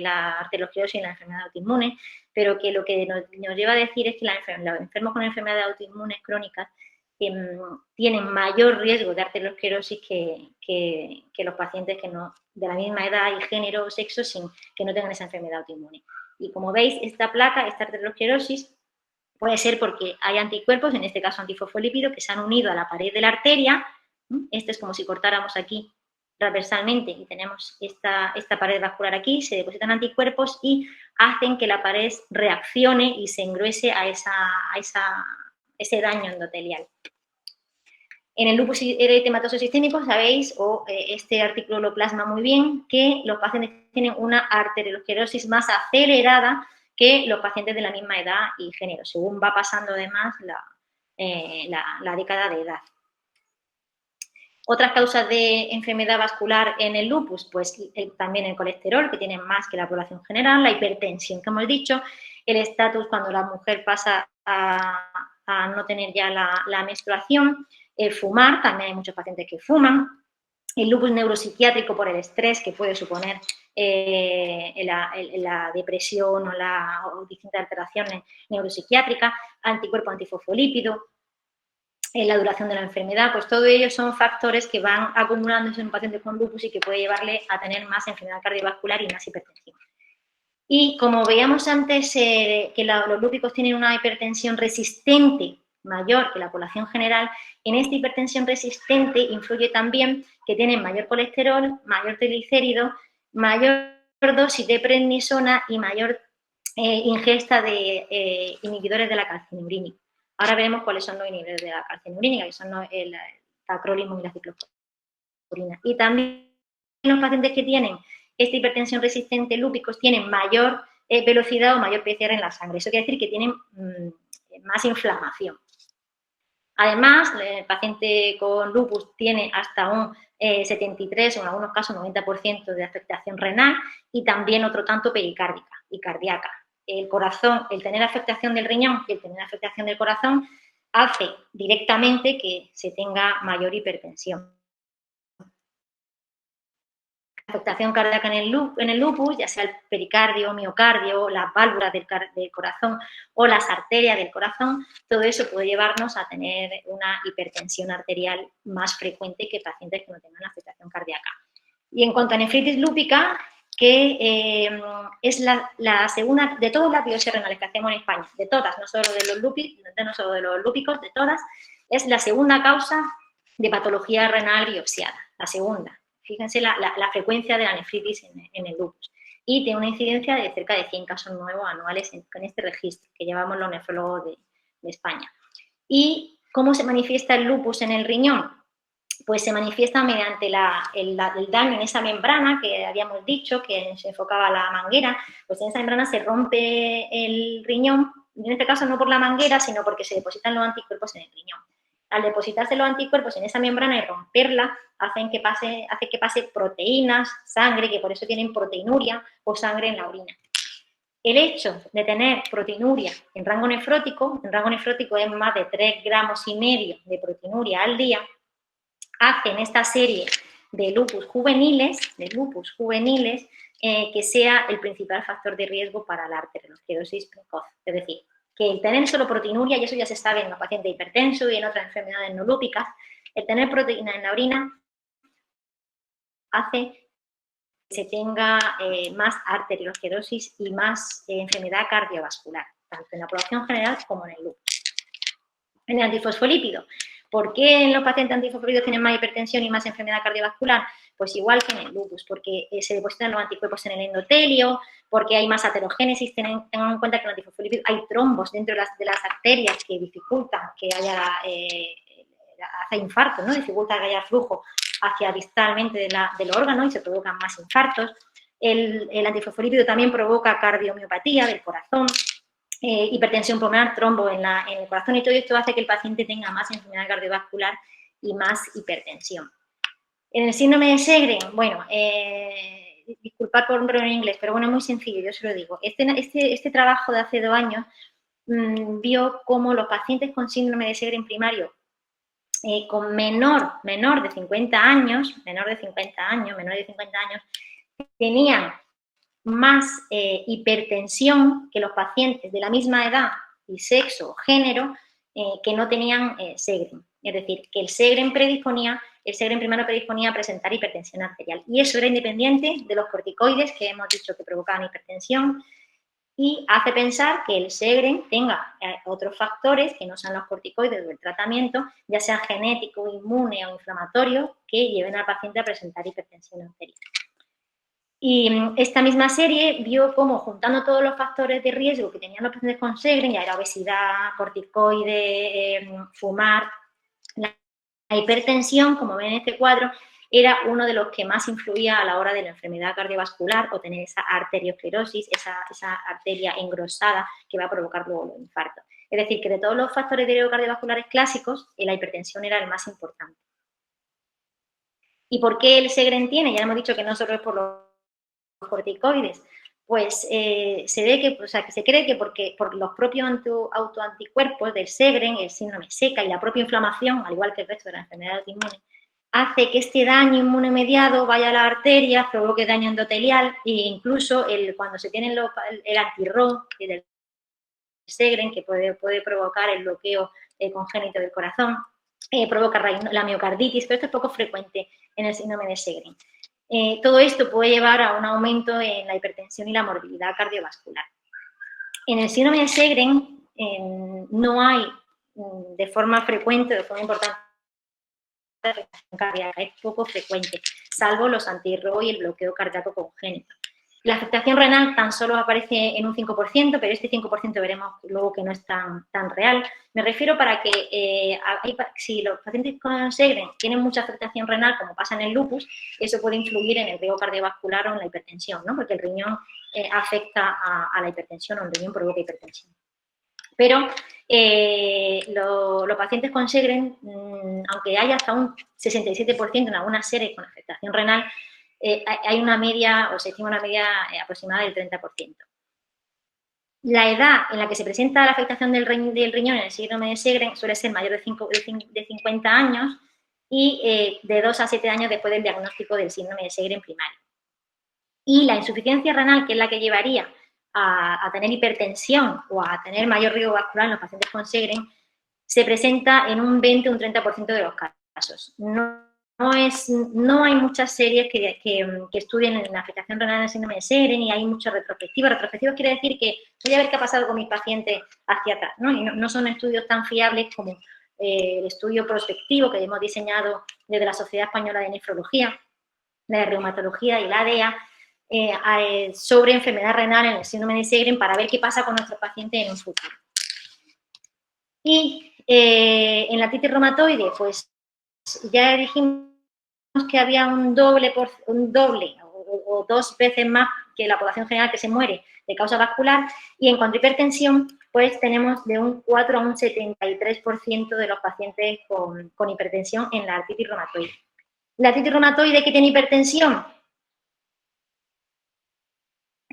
[SPEAKER 2] la arteriosclerosis en la enfermedad autoinmune, pero que lo que nos lleva a decir es que los enfermos con enfermedades autoinmunes crónicas tienen mayor riesgo de arteriosclerosis que los pacientes que no, de la misma edad y género o sexo que no tengan esa enfermedad autoinmune. Y como veis, esta placa, esta arteriosclerosis, puede ser porque hay anticuerpos, en este caso antifosfolípidos, que se han unido a la pared de la arteria. Este es como si cortáramos aquí transversalmente y tenemos esta pared vascular aquí, se depositan anticuerpos y hacen que la pared reaccione y se engruese a ese daño endotelial. En el lupus eritematoso sistémico, sabéis, este artículo lo plasma muy bien, que los pacientes tienen una arteriosclerosis más acelerada que los pacientes de la misma edad y género, según va pasando además la década de edad. Otras causas de enfermedad vascular en el lupus, pues también el colesterol, que tiene más que la población general, la hipertensión, que hemos dicho, el estatus cuando la mujer pasa a no tener ya la menstruación, el fumar, también hay muchos pacientes que fuman, el lupus neuropsiquiátrico por el estrés que puede suponer la depresión o distintas alteraciones neuropsiquiátricas, anticuerpo antifosfolípido, la duración de la enfermedad, pues todo ello son factores que van acumulándose en un paciente con lupus y que puede llevarle a tener más enfermedad cardiovascular y más hipertensión. Y como veíamos antes que los lúpicos tienen una hipertensión resistente mayor que la población general, en esta hipertensión resistente influye también que tienen mayor colesterol, mayor triglicérido, mayor dosis de prednisona y mayor ingesta de inhibidores de la calcinurínica. Ahora veremos cuáles son los inhibidores de la calcinurínica, que son el tacrolimus y la ciclosporina. Y también los pacientes que tienen esta hipertensión resistente lúpicos tienen mayor velocidad o mayor PCR en la sangre. Eso quiere decir que tienen más inflamación. Además, el paciente con lupus tiene hasta un 73 o en algunos casos 90% de afectación renal y también otro tanto pericárdica y cardíaca. El corazón, el tener afectación del riñón y el tener afectación del corazón hace directamente que se tenga mayor hipertensión. La afectación cardíaca en el lupus, ya sea el pericardio, miocardio, las válvulas del corazón o las arterias del corazón, todo eso puede llevarnos a tener una hipertensión arterial más frecuente que pacientes que no tengan afectación cardíaca. Y en cuanto a nefritis lúpica, que es la segunda de todas las biopsias renales que hacemos en España, de todas, no solo de los lúpicos, de todas, es la segunda causa de patología renal biopsiada, la segunda. Fíjense la frecuencia de la nefritis en el lupus. Y tiene una incidencia de cerca de 100 casos nuevos anuales en este registro que llevamos los nefrólogos de España. ¿Y cómo se manifiesta el lupus en el riñón? Pues se manifiesta mediante el daño en esa membrana que habíamos dicho, que se enfocaba la manguera, pues en esa membrana se rompe el riñón, en este caso no por la manguera, sino porque se depositan los anticuerpos en el riñón. Al depositarse los anticuerpos en esa membrana y romperla, hace que pase proteínas, sangre, que por eso tienen proteinuria o sangre en la orina. El hecho de tener proteinuria en rango nefrótico es más de 3,5 gramos de proteinuria al día, hacen esta serie de lupus juveniles, que sea el principal factor de riesgo para la arteriosclerosis precoz. Es decir, que el tener solo proteinuria, y eso ya se sabe en los pacientes hipertensos y en otras enfermedades no lúpicas, el tener proteína en la orina hace que se tenga más arteriosclerosis y más enfermedad cardiovascular, tanto en la población general como en el lupus. En el antifosfolípido, ¿Por qué en los pacientes antifosfolípidos tienen más hipertensión y más enfermedad cardiovascular? Pues igual que en el lupus, porque se depositan los anticuerpos en el endotelio, porque hay más aterogénesis. Tengan en cuenta que en el antifosfolípido hay trombos dentro de las arterias que dificultan que haya, hace infarto, ¿no? Dificulta que haya flujo hacia distalmente del órgano y se provocan más infartos. El antifosfolípido también provoca cardiomiopatía del corazón, hipertensión pulmonar, trombo en el corazón, y todo esto hace que el paciente tenga más enfermedad cardiovascular y más hipertensión. En el síndrome de Sjögren, bueno, disculpad por un rollo en inglés, pero bueno, es muy sencillo, yo se lo digo. Este trabajo de hace 2 años vio cómo los pacientes con síndrome de Sjögren primario, con menor de 50 años, tenían más hipertensión que los pacientes de la misma edad y sexo o género que no tenían Sjögren. Es decir, que el Sjögren primario predisponía a presentar hipertensión arterial. Y eso era independiente de los corticoides que hemos dicho que provocaban hipertensión, y hace pensar que el Sjögren tenga otros factores que no sean los corticoides o el tratamiento, ya sea genético, inmune o inflamatorio, que lleven al paciente a presentar hipertensión arterial. Y esta misma serie vio cómo, juntando todos los factores de riesgo que tenían los pacientes con Sjögren, ya era obesidad, corticoide, fumar, la hipertensión, como ven en este cuadro, era uno de los que más influía a la hora de la enfermedad cardiovascular o tener esa arteriosclerosis, esa arteria engrosada que va a provocar luego los infartos. Es decir, que de todos los factores de riesgo cardiovasculares clásicos, la hipertensión era el más importante. ¿Y por qué el Sjögren tiene? Ya hemos dicho que no solo es por los corticoides. Pues se ve que, que se cree que por los propios autoanticuerpos del Sjögren, el síndrome SECA y la propia inflamación, al igual que el resto de las enfermedades autoinmunes, hace que este daño inmunomediado vaya a las arterias, provoque daño endotelial, e incluso cuando se tiene el anti-RO del Sjögren, que puede provocar el bloqueo congénito del corazón, provoca la miocarditis, pero esto es poco frecuente en el síndrome de Sjögren. Todo esto puede llevar a un aumento en la hipertensión y la morbilidad cardiovascular. En el síndrome de Sjögren no hay de forma frecuente, de forma importante, afectación cardíaca, es poco frecuente, salvo los anti-RO y el bloqueo cardíaco congénito. La afectación renal tan solo aparece en un 5%, pero este 5% veremos luego que no es tan real. Me refiero para que si los pacientes con Sjögren tienen mucha afectación renal, como pasa en el lupus, eso puede influir en el riesgo cardiovascular o en la hipertensión, ¿no? Porque el riñón afecta a la hipertensión, o el riñón provoca hipertensión. Pero los pacientes con Sjögren, aunque haya hasta un 67% en algunas series con afectación renal, hay una media, o se estima una media aproximada del 30%. La edad en la que se presenta la afectación del riñón en el síndrome de Sjögren suele ser mayor de 50 años y de 2 a 7 años después del diagnóstico del síndrome de Sjögren primario. Y la insuficiencia renal, que es la que llevaría a tener hipertensión o a tener mayor riesgo vascular en los pacientes con Sjögren, se presenta en un 20 o un 30% de los casos. No hay muchas series que estudien la afectación renal en el síndrome de Sjögren, y hay muchas retrospectivas. Retrospectivas quiere decir que voy a ver qué ha pasado con mis pacientes hacia atrás, ¿no? Y no son estudios tan fiables como el estudio prospectivo que hemos diseñado desde la Sociedad Española de Nefrología, la de Reumatología y la ADEA, sobre enfermedad renal en el síndrome de Sjögren, para ver qué pasa con nuestros pacientes en un futuro. Y en la artritis reumatoide, pues ya dijimos que había un doble o 2 veces más que la población general que se muere de causa vascular, y en cuanto a hipertensión, pues tenemos de un 4 a un 73% de los pacientes con hipertensión en la artritis reumatoide. La artritis reumatoide que tiene hipertensión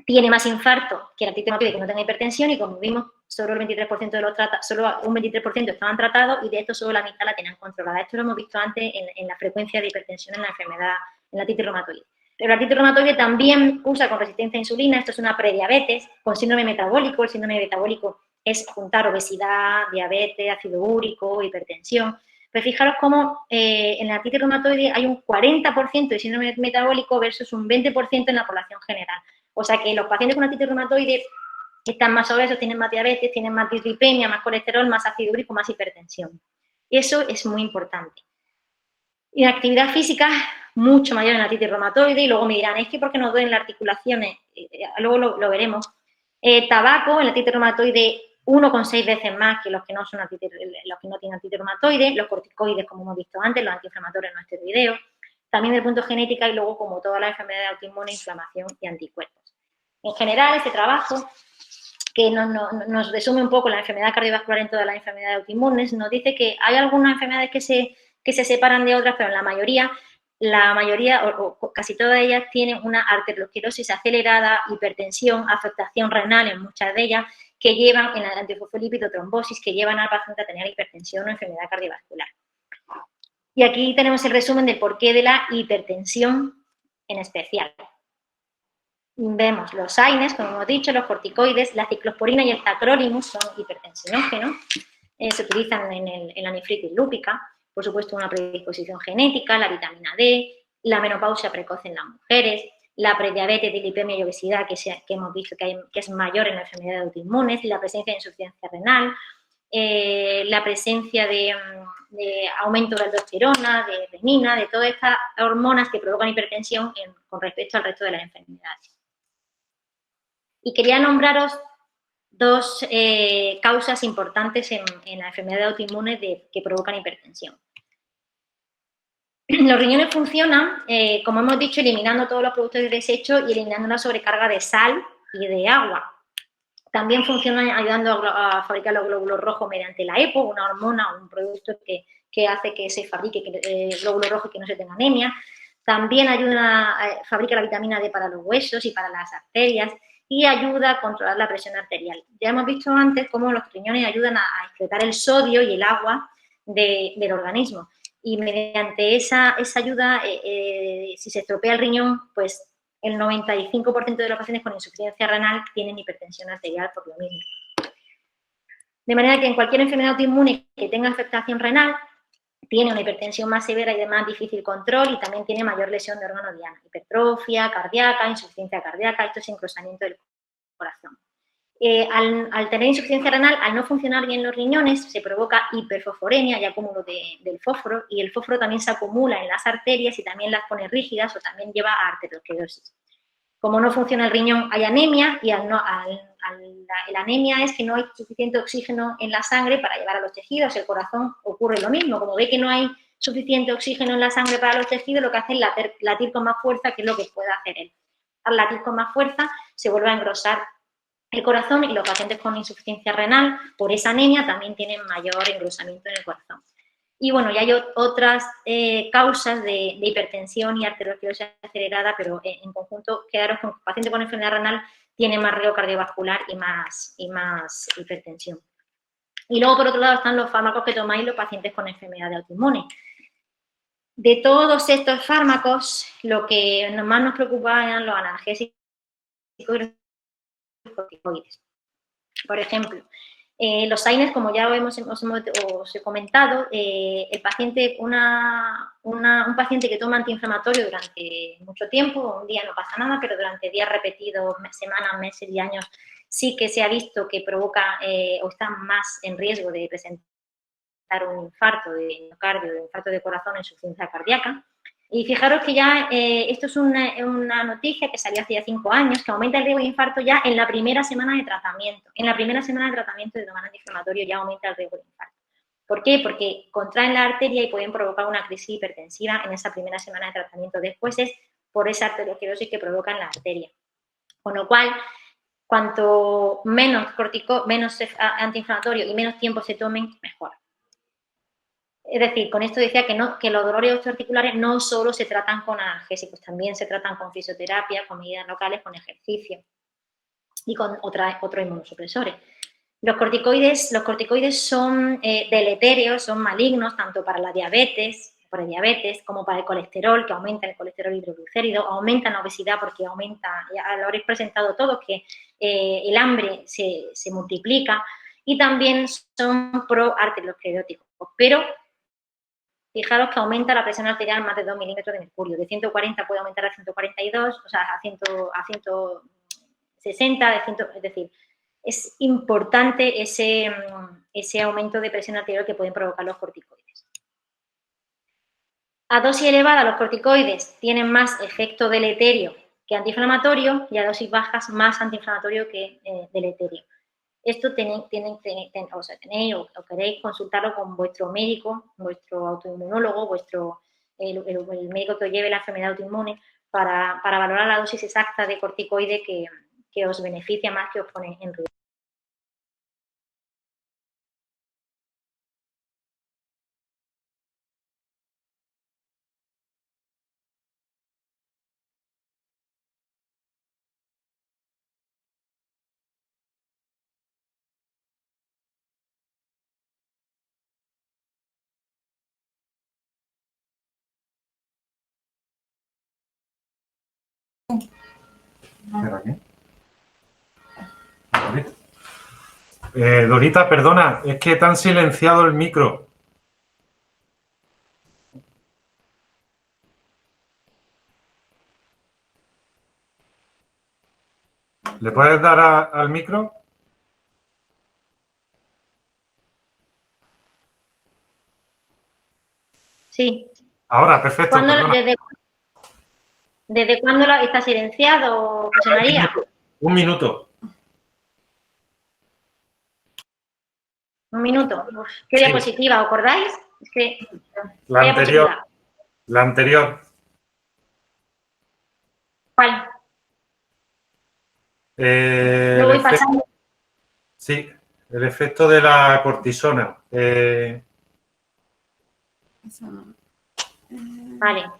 [SPEAKER 2] tiene más infarto que la artritis reumatoide que no tenga hipertensión, y como vimos, solo un 23% estaban tratados, y de esto solo la mitad la tenían controlada. Esto lo hemos visto antes en la frecuencia de hipertensión en la enfermedad, en la artritis reumatoide. Pero la artritis reumatoide también cursa con resistencia a insulina. Esto es una prediabetes con síndrome metabólico. El síndrome metabólico es juntar obesidad, diabetes, ácido úrico, hipertensión. Pues fijaros cómo en la artritis reumatoide hay un 40% de síndrome metabólico versus un 20% en la población general. O sea que los pacientes con artritis reumatoide están más obesos, tienen más diabetes, tienen más dislipemia, más colesterol, más ácido úrico, más hipertensión. Eso es muy importante. Y la actividad física mucho mayor en la artritis reumatoide, y luego me dirán, es que ¿por qué nos duelen las articulaciones? Luego lo veremos. Tabaco en la artritis reumatoide 1,6 veces más que los que no tienen artritis reumatoide, los corticoides, como hemos visto antes, los antiinflamatorios no esteroideos, también del punto genética y luego, como todas las enfermedades autoinmunes, inflamación y anticuerpos. En general, este trabajo, que nos resume un poco la enfermedad cardiovascular en todas las enfermedades autoinmunes, nos dice que hay algunas enfermedades que se separan de otras, pero en la mayoría o casi todas ellas tienen una arteriosclerosis acelerada, hipertensión, afectación renal en muchas de ellas, que llevan en la antifosfolípido-trombosis, que llevan al paciente a tener hipertensión o enfermedad cardiovascular. Y aquí tenemos el resumen del porqué de la hipertensión en especial. Vemos los AINES, como hemos dicho, los corticoides, la ciclosporina y el tacrolimus son hipertensinógenos, se utilizan en la nefritis lúpica, por supuesto una predisposición genética, la vitamina D, la menopausia precoz en las mujeres, la prediabetes, dilipemia y obesidad que hemos visto que es mayor en las enfermedades autoinmunes, la presencia de insuficiencia renal, la presencia de aumento de aldosterona, de renina, de todas estas hormonas que provocan hipertensión con respecto al resto de las enfermedades. Y quería nombraros dos causas importantes en las enfermedades autoinmunes que provocan hipertensión. Los riñones funcionan, como hemos dicho, eliminando todos los productos de desecho y eliminando una sobrecarga de sal y de agua. También funcionan ayudando a fabricar los glóbulos rojos mediante la EPO, una hormona o un producto que hace que se fabrique glóbulos rojos y que no se tenga anemia. También fabrica la vitamina D para los huesos y para las arterias y ayuda a controlar la presión arterial. Ya hemos visto antes cómo los riñones ayudan a excretar el sodio y el agua del organismo. Y mediante esa ayuda, si se estropea el riñón, pues el 95% de los pacientes con insuficiencia renal tienen hipertensión arterial por lo mismo. De manera que en cualquier enfermedad autoinmune que tenga afectación renal, tiene una hipertensión más severa y de más difícil control y también tiene mayor lesión de órgano diana, hipertrofia cardíaca, insuficiencia cardíaca, esto es engrosamiento del corazón. Al tener insuficiencia renal, al no funcionar bien los riñones, se provoca hiperfosforemia y acúmulo del fósforo, y el fósforo también se acumula en las arterias y también las pone rígidas o también lleva a arteriosclerosis. Como no funciona el riñón, hay anemia, y la anemia es que no hay suficiente oxígeno en la sangre para llevar a los tejidos. El corazón ocurre lo mismo, como ve que no hay suficiente oxígeno en la sangre para los tejidos, lo que hace es latir con más fuerza, que es lo que puede hacer él. Al latir con más fuerza se vuelve a engrosar el corazón, y los pacientes con insuficiencia renal por esa anemia también tienen mayor engrosamiento en el corazón. Y bueno, ya hay otras causas de hipertensión y arteriosclerosis acelerada, pero en conjunto quedaros con que el paciente con enfermedad renal tiene más riesgo cardiovascular y más hipertensión. Y luego, por otro lado, están los fármacos que tomáis los pacientes con enfermedades autoinmunes. De todos estos fármacos, lo que más nos preocupa eran los analgésicos y los corticoides. Por ejemplo, los AINES, como ya os he comentado, el paciente, un paciente que toma antiinflamatorio durante mucho tiempo, un día no pasa nada, pero durante días repetidos, semanas, meses y años, sí que se ha visto que provoca o está más en riesgo de presentar un infarto de miocardio, de infarto de corazón, insuficiencia cardíaca. Y fijaros que ya esto es una noticia que salió hace ya 5 años, que aumenta el riesgo de infarto ya en la primera semana de tratamiento. En la primera semana de tratamiento de tomar antiinflamatorio ya aumenta el riesgo de infarto. ¿Por qué? Porque contraen la arteria y pueden provocar una crisis hipertensiva en esa primera semana de tratamiento. Después es por esa arteriosclerosis que provoca en la arteria. Con lo cual, cuanto menos antiinflamatorio y menos tiempo se tomen, mejor. Es decir, con esto decía que los dolores osteoarticulares no solo se tratan con analgésicos, también se tratan con fisioterapia, con medidas locales, con ejercicio y con otros inmunosupresores. Los corticoides son deletéreos, son malignos tanto para la diabetes, como para el colesterol, que aumenta el colesterol hidroglicérido, aumenta la obesidad porque aumenta, ya lo habréis presentado todos, que el hambre se multiplica, y también son proarterioscleróticos, pero fijaros que aumenta la presión arterial más de 2 milímetros de mercurio. De 140 puede aumentar a 142, o sea, a 160, es decir, es importante ese aumento de presión arterial que pueden provocar los corticoides. A dosis elevada, los corticoides tienen más efecto deleterio que antiinflamatorio y a dosis bajas más antiinflamatorio que deleterio. Esto tenéis o queréis consultarlo con vuestro médico, vuestro autoinmunólogo, el médico que os lleve la enfermedad autoinmune para valorar la dosis exacta de corticoide que os beneficia más, que os pone en riesgo.
[SPEAKER 3] Dorita, perdona, es que te han silenciado el micro. ¿Le puedes dar al micro?
[SPEAKER 2] Sí.
[SPEAKER 3] Ahora, perfecto.
[SPEAKER 2] ¿Desde cuándo está silenciado, José María?
[SPEAKER 3] Un minuto.
[SPEAKER 2] Un minuto. Uf, ¿qué diapositiva? ¿Os acordáis? Es que
[SPEAKER 3] la anterior. La anterior.
[SPEAKER 2] ¿Cuál? Lo voy pasando.
[SPEAKER 3] Sí, el efecto de la cortisona.
[SPEAKER 2] Vale.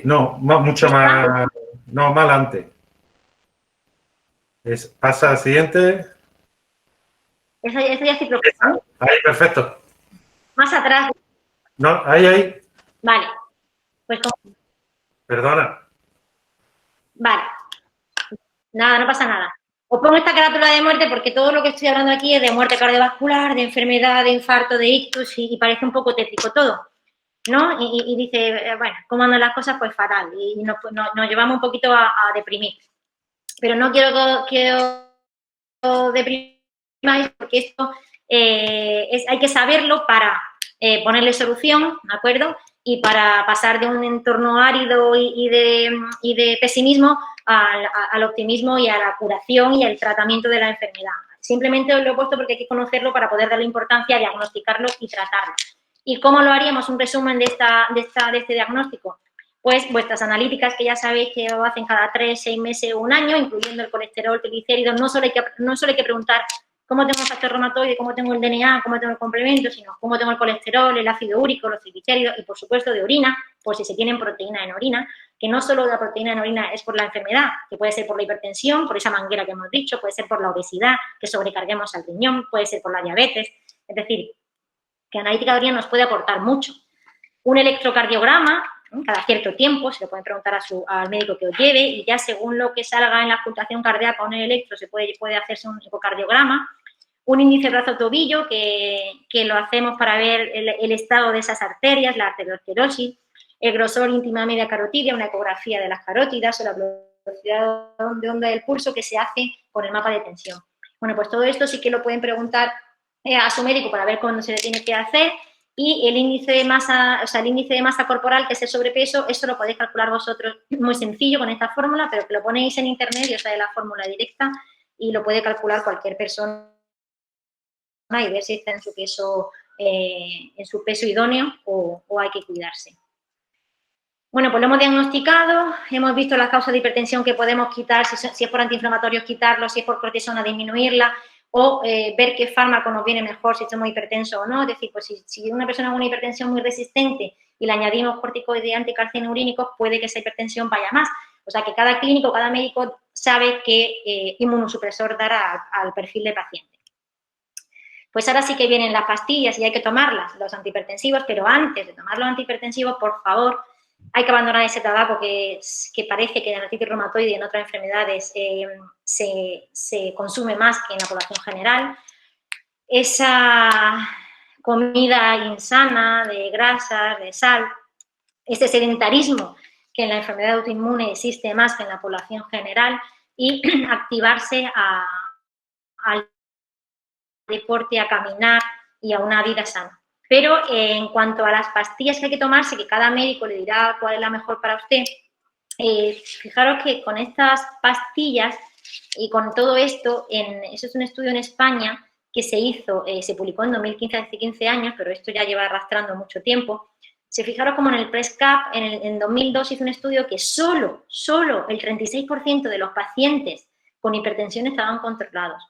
[SPEAKER 3] No, mucho más. No, más adelante. Pasa al siguiente.
[SPEAKER 2] Esa ya estoy preocupada.
[SPEAKER 3] Ahí, perfecto.
[SPEAKER 2] Más atrás.
[SPEAKER 3] No, ahí.
[SPEAKER 2] Vale. Pues
[SPEAKER 3] Perdona.
[SPEAKER 2] Vale. Nada, no pasa nada. Os pongo esta carátula de muerte porque todo lo que estoy hablando aquí es de muerte cardiovascular, de enfermedad, de infarto, de ictus y parece un poco tétrico todo, ¿no? Y dice, bueno, ¿cómo andan las cosas? Pues fatal. Y nos llevamos un poquito a deprimir. Pero no quiero deprimáis porque esto hay que saberlo para ponerle solución, ¿de acuerdo? Y para pasar de un entorno árido y de pesimismo al optimismo y a la curación y al tratamiento de la enfermedad. Simplemente os lo he puesto porque hay que conocerlo para poder darle importancia, diagnosticarlo y tratarlo. ¿Y cómo lo haríamos? Un resumen de este diagnóstico. Pues vuestras analíticas, que ya sabéis que lo hacen cada 3, 6 meses o un año, incluyendo el colesterol, triglicéridos. No solo hay que preguntar cómo tengo el factor reumatoide, cómo tengo el DNA, cómo tengo el complemento, sino cómo tengo el colesterol, el ácido úrico, los triglicéridos y, por supuesto, de orina, por si se tienen proteína en orina, que no solo la proteína en orina es por la enfermedad, que puede ser por la hipertensión, por esa manguera que hemos dicho, puede ser por la obesidad, que sobrecarguemos al riñón, puede ser por la diabetes. Es decir, que analítica de orina nos puede aportar mucho. Un electrocardiograma, cada cierto tiempo, se lo pueden preguntar al médico que os lleve y ya según lo que salga en la ocultación cardíaca o en el electro se puede hacerse un ecocardiograma. Un índice brazo-tobillo que lo hacemos para ver el estado de esas arterias, la arteriosclerosis, el grosor íntima media carotidia, una ecografía de las carótidas o la velocidad de onda del pulso que se hace con el mapa de tensión. Bueno, pues todo esto sí que lo pueden preguntar a su médico para ver cuándo se le tiene que hacer. Y el índice de masa, corporal, que es el sobrepeso, eso lo podéis calcular vosotros muy sencillo con esta fórmula, pero que lo ponéis en internet y os sale la fórmula directa y lo puede calcular cualquier persona y ver si está en su peso idóneo o hay que cuidarse. Bueno, pues lo hemos diagnosticado, hemos visto las causas de hipertensión que podemos quitar, si es por antiinflamatorios quitarlo, si es por cortisona disminuirla, o ver qué fármaco nos viene mejor si estamos hipertensos o no. Es decir, pues si una persona con una hipertensión muy resistente y le añadimos corticoides anticalcinurínicos, puede que esa hipertensión vaya más. O sea, que cada clínico, cada médico sabe qué inmunosupresor dar al perfil de paciente. Pues ahora sí que vienen las pastillas y hay que tomarlas, los antihipertensivos, pero antes de tomar los antihipertensivos, por favor, hay que abandonar ese tabaco que parece que en artritis reumatoide y en otras enfermedades se consume más que en la población general. Esa comida insana de grasas, de sal, ese sedentarismo que en la enfermedad autoinmune existe más que en la población general, y activarse al deporte, a caminar y a una vida sana. Pero en cuanto a las pastillas que hay que tomarse, que cada médico le dirá cuál es la mejor para usted, fijaros que con estas pastillas y con todo esto, eso es un estudio en España que se hizo, se publicó en 2015, hace 15 años, pero esto ya lleva arrastrando mucho tiempo. Se fijaron como en el PRESCAP, en 2002 hizo un estudio que solo el 36% de los pacientes con hipertensión estaban controlados.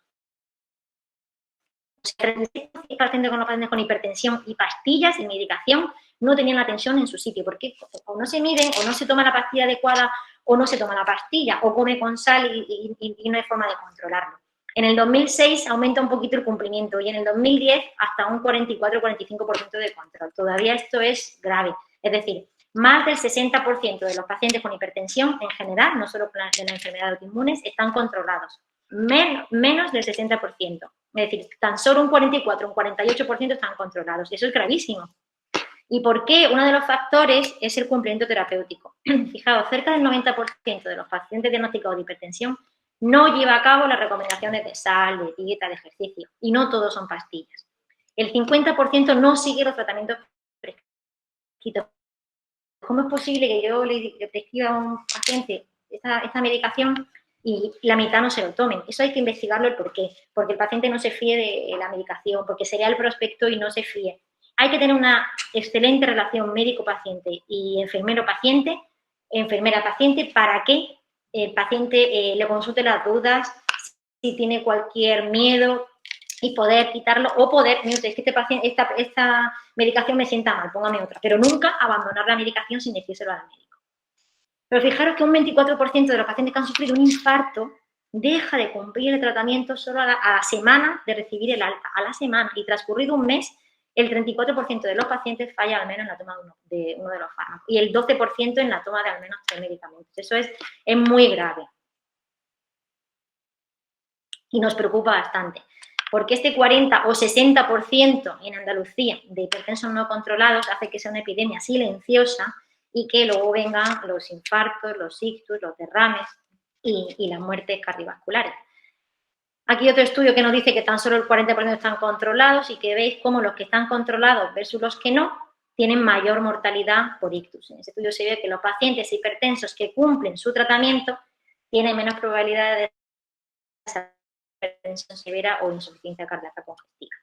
[SPEAKER 2] O sea, el 36% de los pacientes con hipertensión y pastillas y medicación no tenían la tensión en su sitio, porque o no se miden, o no se toma la pastilla adecuada, o no se toma la pastilla, o come con sal y no hay forma de controlarlo. En el 2006 aumenta un poquito el cumplimiento y en el 2010 hasta un 44-45% de control. Todavía esto es grave. Es decir, más del 60% de los pacientes con hipertensión en general, no solo de la enfermedad de autoinmunes, están controlados. Menos del 60%. Es decir, tan solo un 44, un 48% están controlados. Eso es gravísimo. ¿Y por qué? Uno de los factores es el cumplimiento terapéutico. Fijaos, cerca del 90% de los pacientes diagnosticados de hipertensión no lleva a cabo las recomendaciones de sal, de dieta, de ejercicio, y no todos son pastillas. El 50% no sigue los tratamientos prescritos. ¿Cómo es posible que yo le prescriba a un paciente esta medicación y la mitad no se lo tomen? Eso hay que investigarlo el por qué. Porque el paciente no se fíe de la medicación, porque sería el prospecto y no se fíe. Hay que tener una excelente relación médico-paciente y enfermero-paciente, enfermera-paciente, para que el paciente le consulte las dudas, si tiene cualquier miedo y poder quitarlo o poder, mire, es que esta medicación me sienta mal, póngame otra, pero nunca abandonar la medicación sin decírselo al médico. Pero fijaros que un 24% de los pacientes que han sufrido un infarto deja de cumplir el tratamiento solo a la semana de recibir el alta, a la semana, y transcurrido un mes, el 34% de los pacientes falla al menos en la toma de uno de los fármacos y el 12% en la toma de al menos 3 medicamentos. Eso es muy grave y nos preocupa bastante, porque este 40 o 60% en Andalucía de hipertensos no controlados hace que sea una epidemia silenciosa y que luego vengan los infartos, los ictus, los derrames y las muertes cardiovasculares. Aquí otro estudio que nos dice que tan solo el 40% están controlados y que veis cómo los que están controlados versus los que no tienen mayor mortalidad por ictus. En ese estudio se ve que los pacientes hipertensos que cumplen su tratamiento tienen menos probabilidad de hipertensión severa o insuficiencia cardíaca congestiva.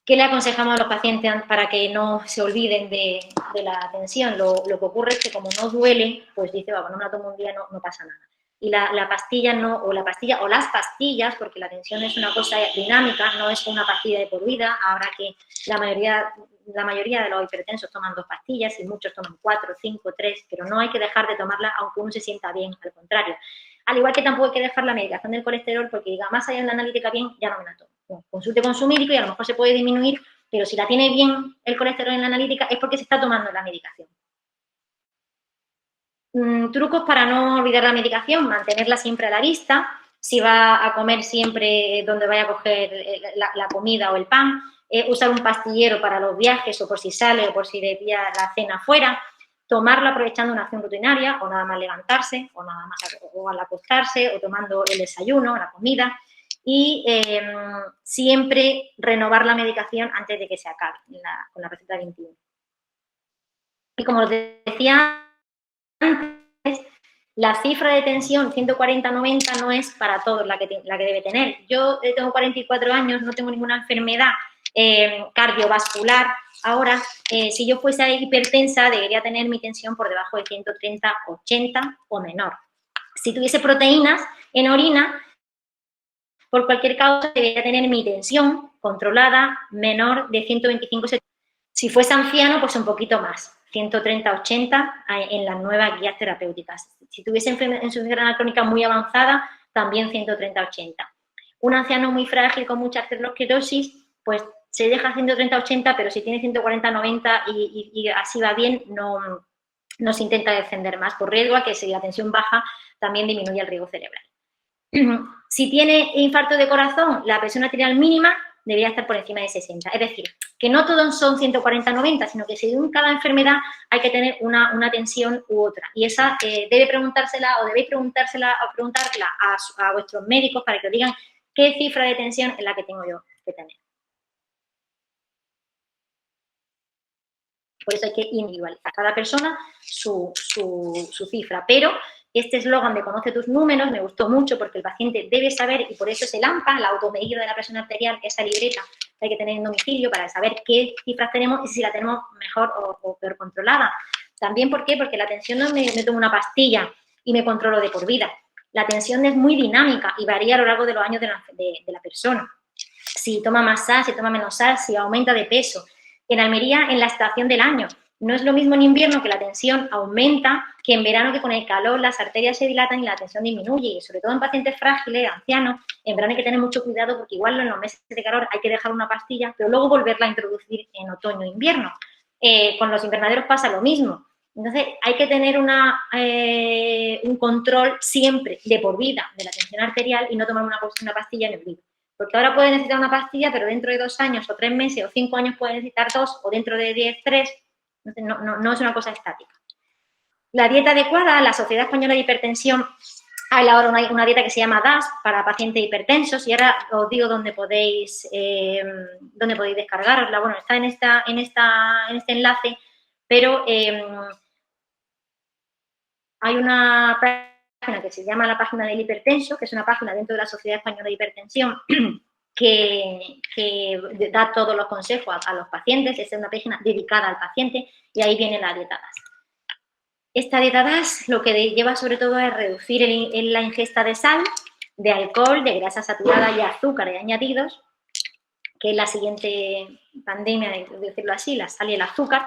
[SPEAKER 2] ¿Qué le aconsejamos a los pacientes para que no se olviden de la tensión? Lo que ocurre es que como no duele, pues dice, bueno, no me la tomo un día, no pasa nada. Y la pastilla no, o las pastillas, porque la tensión es una cosa dinámica, no es una pastilla de por vida. Ahora que la mayoría de los hipertensos toman 2 pastillas y muchos toman 4, 5, 3, pero no hay que dejar de tomarla aunque uno se sienta bien, al contrario. Al igual que tampoco hay que dejar la medicación del colesterol porque diga, más allá de la analítica bien, ya no me la tomo. Bueno, consulte con su médico y a lo mejor se puede disminuir, pero si la tiene bien el colesterol en la analítica es porque se está tomando la medicación. Trucos para no olvidar la medicación, mantenerla siempre a la vista, si va a comer siempre donde vaya a coger la comida o el pan, usar un pastillero para los viajes o por si sale o por si le pilla la cena fuera, tomarla aprovechando una acción rutinaria o nada más levantarse o nada más o al acostarse o tomando el desayuno, la comida y siempre renovar la medicación antes de que se acabe con la receta 21. Y como os decía antes, la cifra de tensión 140-90 no es para todos la que debe tener. Yo tengo 44 años, no tengo ninguna enfermedad cardiovascular. Ahora, si yo fuese hipertensa, debería tener mi tensión por debajo de 130-80 o menor. Si tuviese proteínas en orina, por cualquier causa, debería tener mi tensión controlada menor de 125-70. Si fuese anciano, pues un poquito más. 130-80 en las nuevas guías terapéuticas. Si tuviese insuficiencia renal crónica muy avanzada, también 130-80. Un anciano muy frágil con mucha arteriosclerosis, pues se deja 130-80, pero si tiene 140-90 y así va bien, no se intenta descender más por riesgo a que si la tensión baja también disminuye el riesgo cerebral. Si tiene infarto de corazón, la presión arterial mínima debería estar por encima de 60. Es decir, que no todos son 140-90, sino que según cada enfermedad hay que tener una tensión u otra. Y esa debéis preguntarla a vuestros médicos para que os digan qué cifra de tensión es la que tengo yo que tener. Por eso hay que individualizar cada persona su cifra. Pero este eslogan de conoce tus números me gustó mucho porque el paciente debe saber, y por eso es el AMPA, la automedida de la presión arterial, esa libreta que hay que tener en domicilio para saber qué cifras tenemos y si la tenemos mejor o peor controlada. También, ¿por qué? Porque la tensión no me tomo una pastilla y me controlo de por vida. La tensión es muy dinámica y varía a lo largo de los años de la persona. Si toma más sal, si toma menos sal, si aumenta de peso. En Almería, en la estación del año, no es lo mismo en invierno que la tensión aumenta que en verano, que con el calor las arterias se dilatan y la tensión disminuye. Y sobre todo en pacientes frágiles, ancianos, en verano hay que tener mucho cuidado porque igual en los meses de calor hay que dejar una pastilla, pero luego volverla a introducir en otoño e invierno. Con los invernaderos pasa lo mismo. Entonces, hay que tener un control siempre de por vida de la tensión arterial y no tomar una pastilla en el olvido. Porque ahora puede necesitar una pastilla, pero dentro de 2 años o 3 meses o 5 años puede necesitar 2 o dentro de 10, 3. No es una cosa estática. La dieta adecuada, la Sociedad Española de Hipertensión ha elaborado una dieta que se llama DAS para pacientes hipertensos y ahora os digo dónde podéis descargarosla. Bueno, está en este enlace, pero hay una página que se llama la página del hipertenso, que es una página dentro de la Sociedad Española de Hipertensión que da todos los consejos a los pacientes. Es una página dedicada al paciente y ahí viene la dieta DAS. Esta dieta DAS lo que lleva sobre todo es reducir la ingesta de sal, de alcohol, de grasa saturada y azúcar y añadidos, que es la siguiente pandemia, de decirlo así, la sal y el azúcar,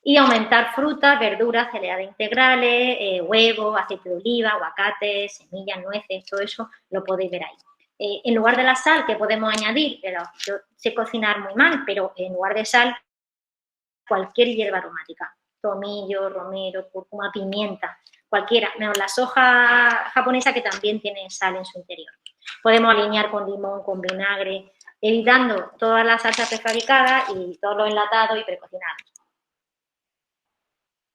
[SPEAKER 2] y aumentar frutas, verduras, cereales integrales, huevo, aceite de oliva, aguacate, semillas, nueces, todo eso lo podéis ver ahí. En lugar de la sal, que podemos añadir, yo sé cocinar muy mal, pero en lugar de sal, cualquier hierba aromática, tomillo, romero, cúrcuma, pimienta, cualquiera, menos la soja japonesa que también tiene sal en su interior. Podemos alinear con limón, con vinagre, evitando todas las salsas prefabricadas y todo lo enlatado y precocinados.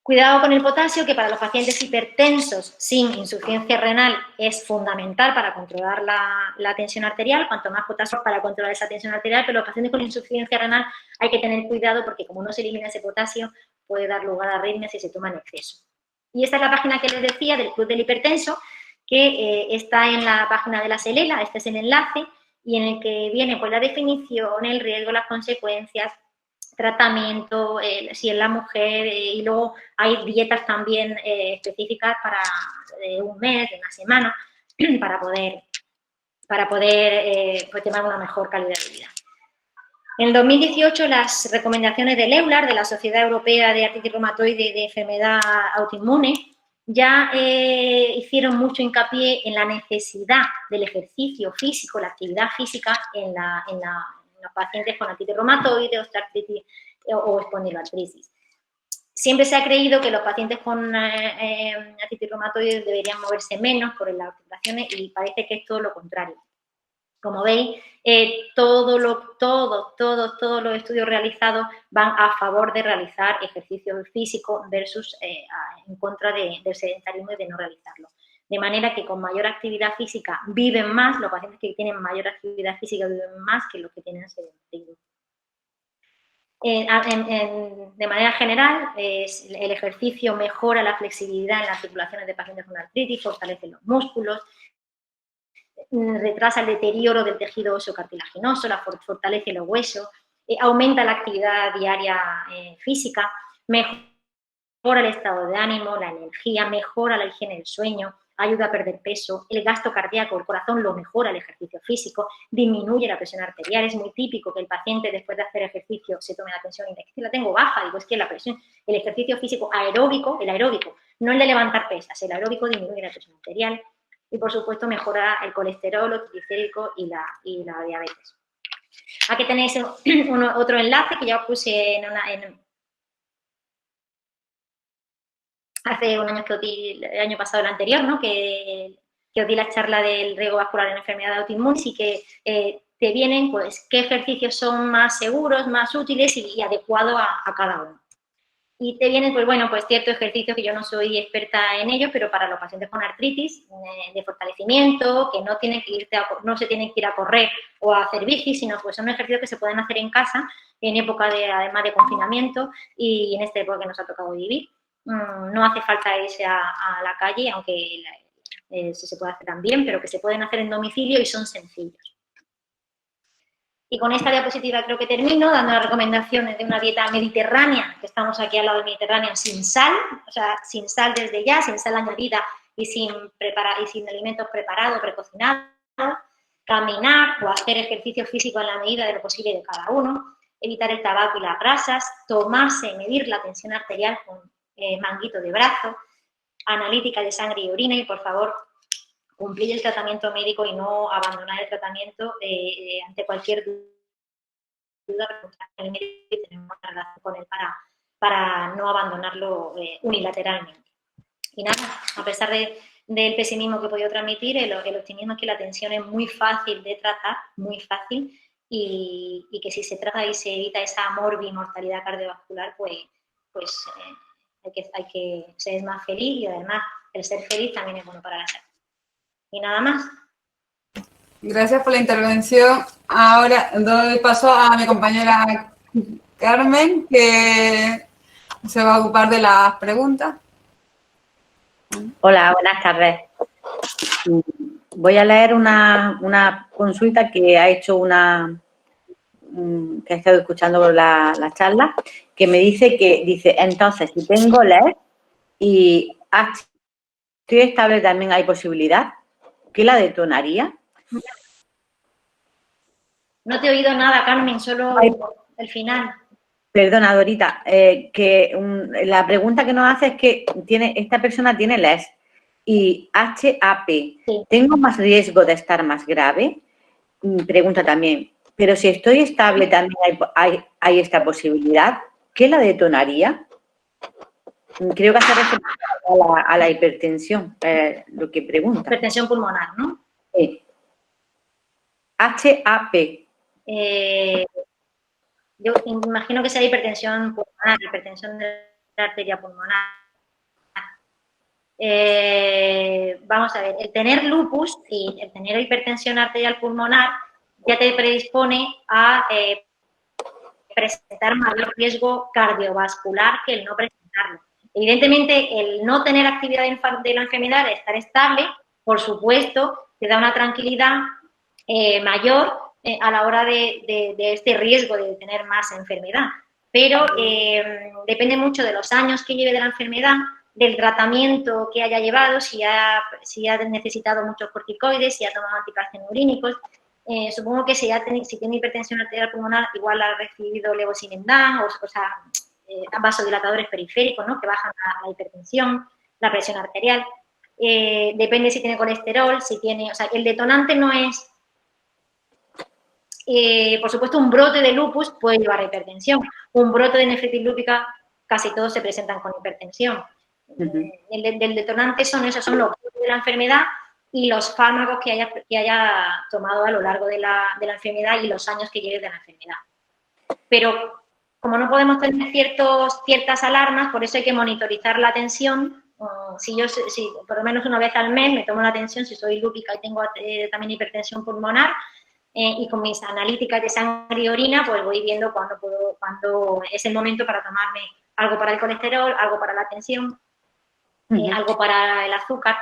[SPEAKER 2] Cuidado con el potasio, que para los pacientes hipertensos sin insuficiencia renal es fundamental para controlar la tensión arterial. Cuanto más potasio para controlar esa tensión arterial, pero los pacientes con insuficiencia renal hay que tener cuidado porque como no se elimina ese potasio puede dar lugar a arritmias si se toma en exceso. Y esta es la página que les decía del Club del Hipertenso, que está en la página de la SELELA. Este es el enlace y en el que viene pues, la definición, el riesgo, las consecuencias, tratamiento, si es la mujer, y luego hay dietas también específicas para un mes, de una semana, para poder pues, tener una mejor calidad de vida. En 2018, las recomendaciones del EULAR, de la Sociedad Europea de Artritis Reumatoide y de Enfermedad Autoinmune, ya hicieron mucho hincapié en la necesidad del ejercicio físico, la actividad física en los pacientes con artritis reumatoide, osteoartritis o espondiloartritis. Siempre se ha creído que los pacientes con artritis reumatoide deberían moverse menos por las articulaciones y parece que es todo lo contrario. Como veis, todos los estudios realizados van a favor de realizar ejercicio físico versus en contra del sedentarismo y de no realizarlo. De manera que con mayor actividad física viven más, los pacientes que tienen mayor actividad física viven más que los que tienen sedentarismo. De manera general, el ejercicio mejora la flexibilidad en las articulaciones de pacientes con artritis, fortalece los músculos, retrasa el deterioro del tejido óseo cartilaginoso, fortalece los huesos, aumenta la actividad diaria física, mejora el estado de ánimo, la energía, mejora la higiene del sueño, ayuda a perder peso, el gasto cardíaco, el corazón lo mejora el ejercicio físico, disminuye la presión arterial. Es muy típico que el paciente después de hacer ejercicio se tome la tensión y dice, es que la tengo baja, digo, es que la presión, el ejercicio físico aeróbico, el aeróbico, no el de levantar pesas, el aeróbico disminuye la presión arterial y por supuesto mejora el colesterol, el triglicérico y la diabetes. Aquí tenéis otro enlace que ya os puse hace un año que os di, el año pasado, el anterior, ¿no? Que os di la charla del riesgo vascular en enfermedad autoinmune, y que te vienen pues qué ejercicios son más seguros, más útiles y adecuados a cada uno. Y te vienen, pues bueno, pues ciertos ejercicios que yo no soy experta en ellos, pero para los pacientes con artritis, de fortalecimiento, que no se tienen que ir a correr o a hacer bici, sino pues son ejercicios que se pueden hacer en casa en época además de confinamiento y en esta época que nos ha tocado vivir. No hace falta irse a la calle, aunque se puede hacer también, pero que se pueden hacer en domicilio y son sencillos. Y con esta diapositiva creo que termino dando las recomendaciones de una dieta mediterránea, que estamos aquí al lado del Mediterráneo, sin sal, o sea, sin sal desde ya, sin sal añadida y sin alimentos preparados, precocinados, caminar o hacer ejercicio físico en la medida de lo posible de cada uno, evitar el tabaco y las grasas, tomarse, medir la tensión arterial con manguito de brazo, analítica de sangre y orina y, por favor, cumplir el tratamiento médico y no abandonar el tratamiento ante cualquier duda, el médico tenemos una relación con él para no abandonarlo unilateralmente. Y nada, a pesar del pesimismo que he podido transmitir, el optimismo es que la tensión es muy fácil de tratar, muy fácil, y que si se trata y se evita esa morbimortalidad cardiovascular, pues hay que ser más feliz y además el ser feliz también es bueno para la salud. Y nada más.
[SPEAKER 1] Gracias por la intervención. Ahora doy paso a mi compañera Carmen, que se va a ocupar de las preguntas.
[SPEAKER 4] Hola, buenas tardes. Voy a leer una consulta que ha hecho que ha estado escuchando la charla, que me dice entonces, si tengo LES y estoy estable, también hay posibilidad. ¿Qué la detonaría?
[SPEAKER 2] No te he oído nada, Carmen, solo el final.
[SPEAKER 4] Perdona, Dorita, la pregunta que nos hace es que esta persona tiene LES y HAP.
[SPEAKER 2] Sí.
[SPEAKER 4] ¿Tengo más riesgo de estar más grave? Pregunta también, pero si estoy estable también hay esta posibilidad. ¿Qué la detonaría? Creo que hace referencia a la hipertensión, lo que pregunta.
[SPEAKER 2] Hipertensión pulmonar, ¿no?
[SPEAKER 4] Sí. HAP.
[SPEAKER 2] Yo imagino que sea hipertensión pulmonar, hipertensión de la arteria pulmonar. Vamos a ver, el tener lupus y el tener hipertensión arterial pulmonar ya te predispone a presentar mayor riesgo cardiovascular que el no presentarlo. Evidentemente, el no tener actividad de la enfermedad, el estar estable, por supuesto, te da una tranquilidad mayor a la hora de este riesgo de tener más enfermedad. Pero depende mucho de los años que lleve de la enfermedad, del tratamiento que haya llevado, si ha necesitado muchos corticoides, si ha tomado anticarcinurínicos. Supongo que si tiene hipertensión arterial pulmonar, igual ha recibido levosimendan, o sea, vasodilatadores periféricos, ¿no?, que bajan la hipertensión, la presión arterial. Depende si tiene colesterol, o sea, el detonante no es... por supuesto, un brote de lupus puede llevar a hipertensión. Un brote de nefritis lúpica, casi todos se presentan con hipertensión. El detonante son los brotes de la enfermedad y los fármacos que haya tomado a lo largo de la enfermedad y los años que lleve de la enfermedad. Pero como no podemos tener ciertas alarmas, por eso hay que monitorizar la tensión. Si por lo menos una vez al mes me tomo la tensión, si soy lúpica y tengo también hipertensión pulmonar, y con mis analíticas de sangre y orina, pues voy viendo cuándo es el momento para tomarme algo para el colesterol, algo para la tensión, algo para el azúcar.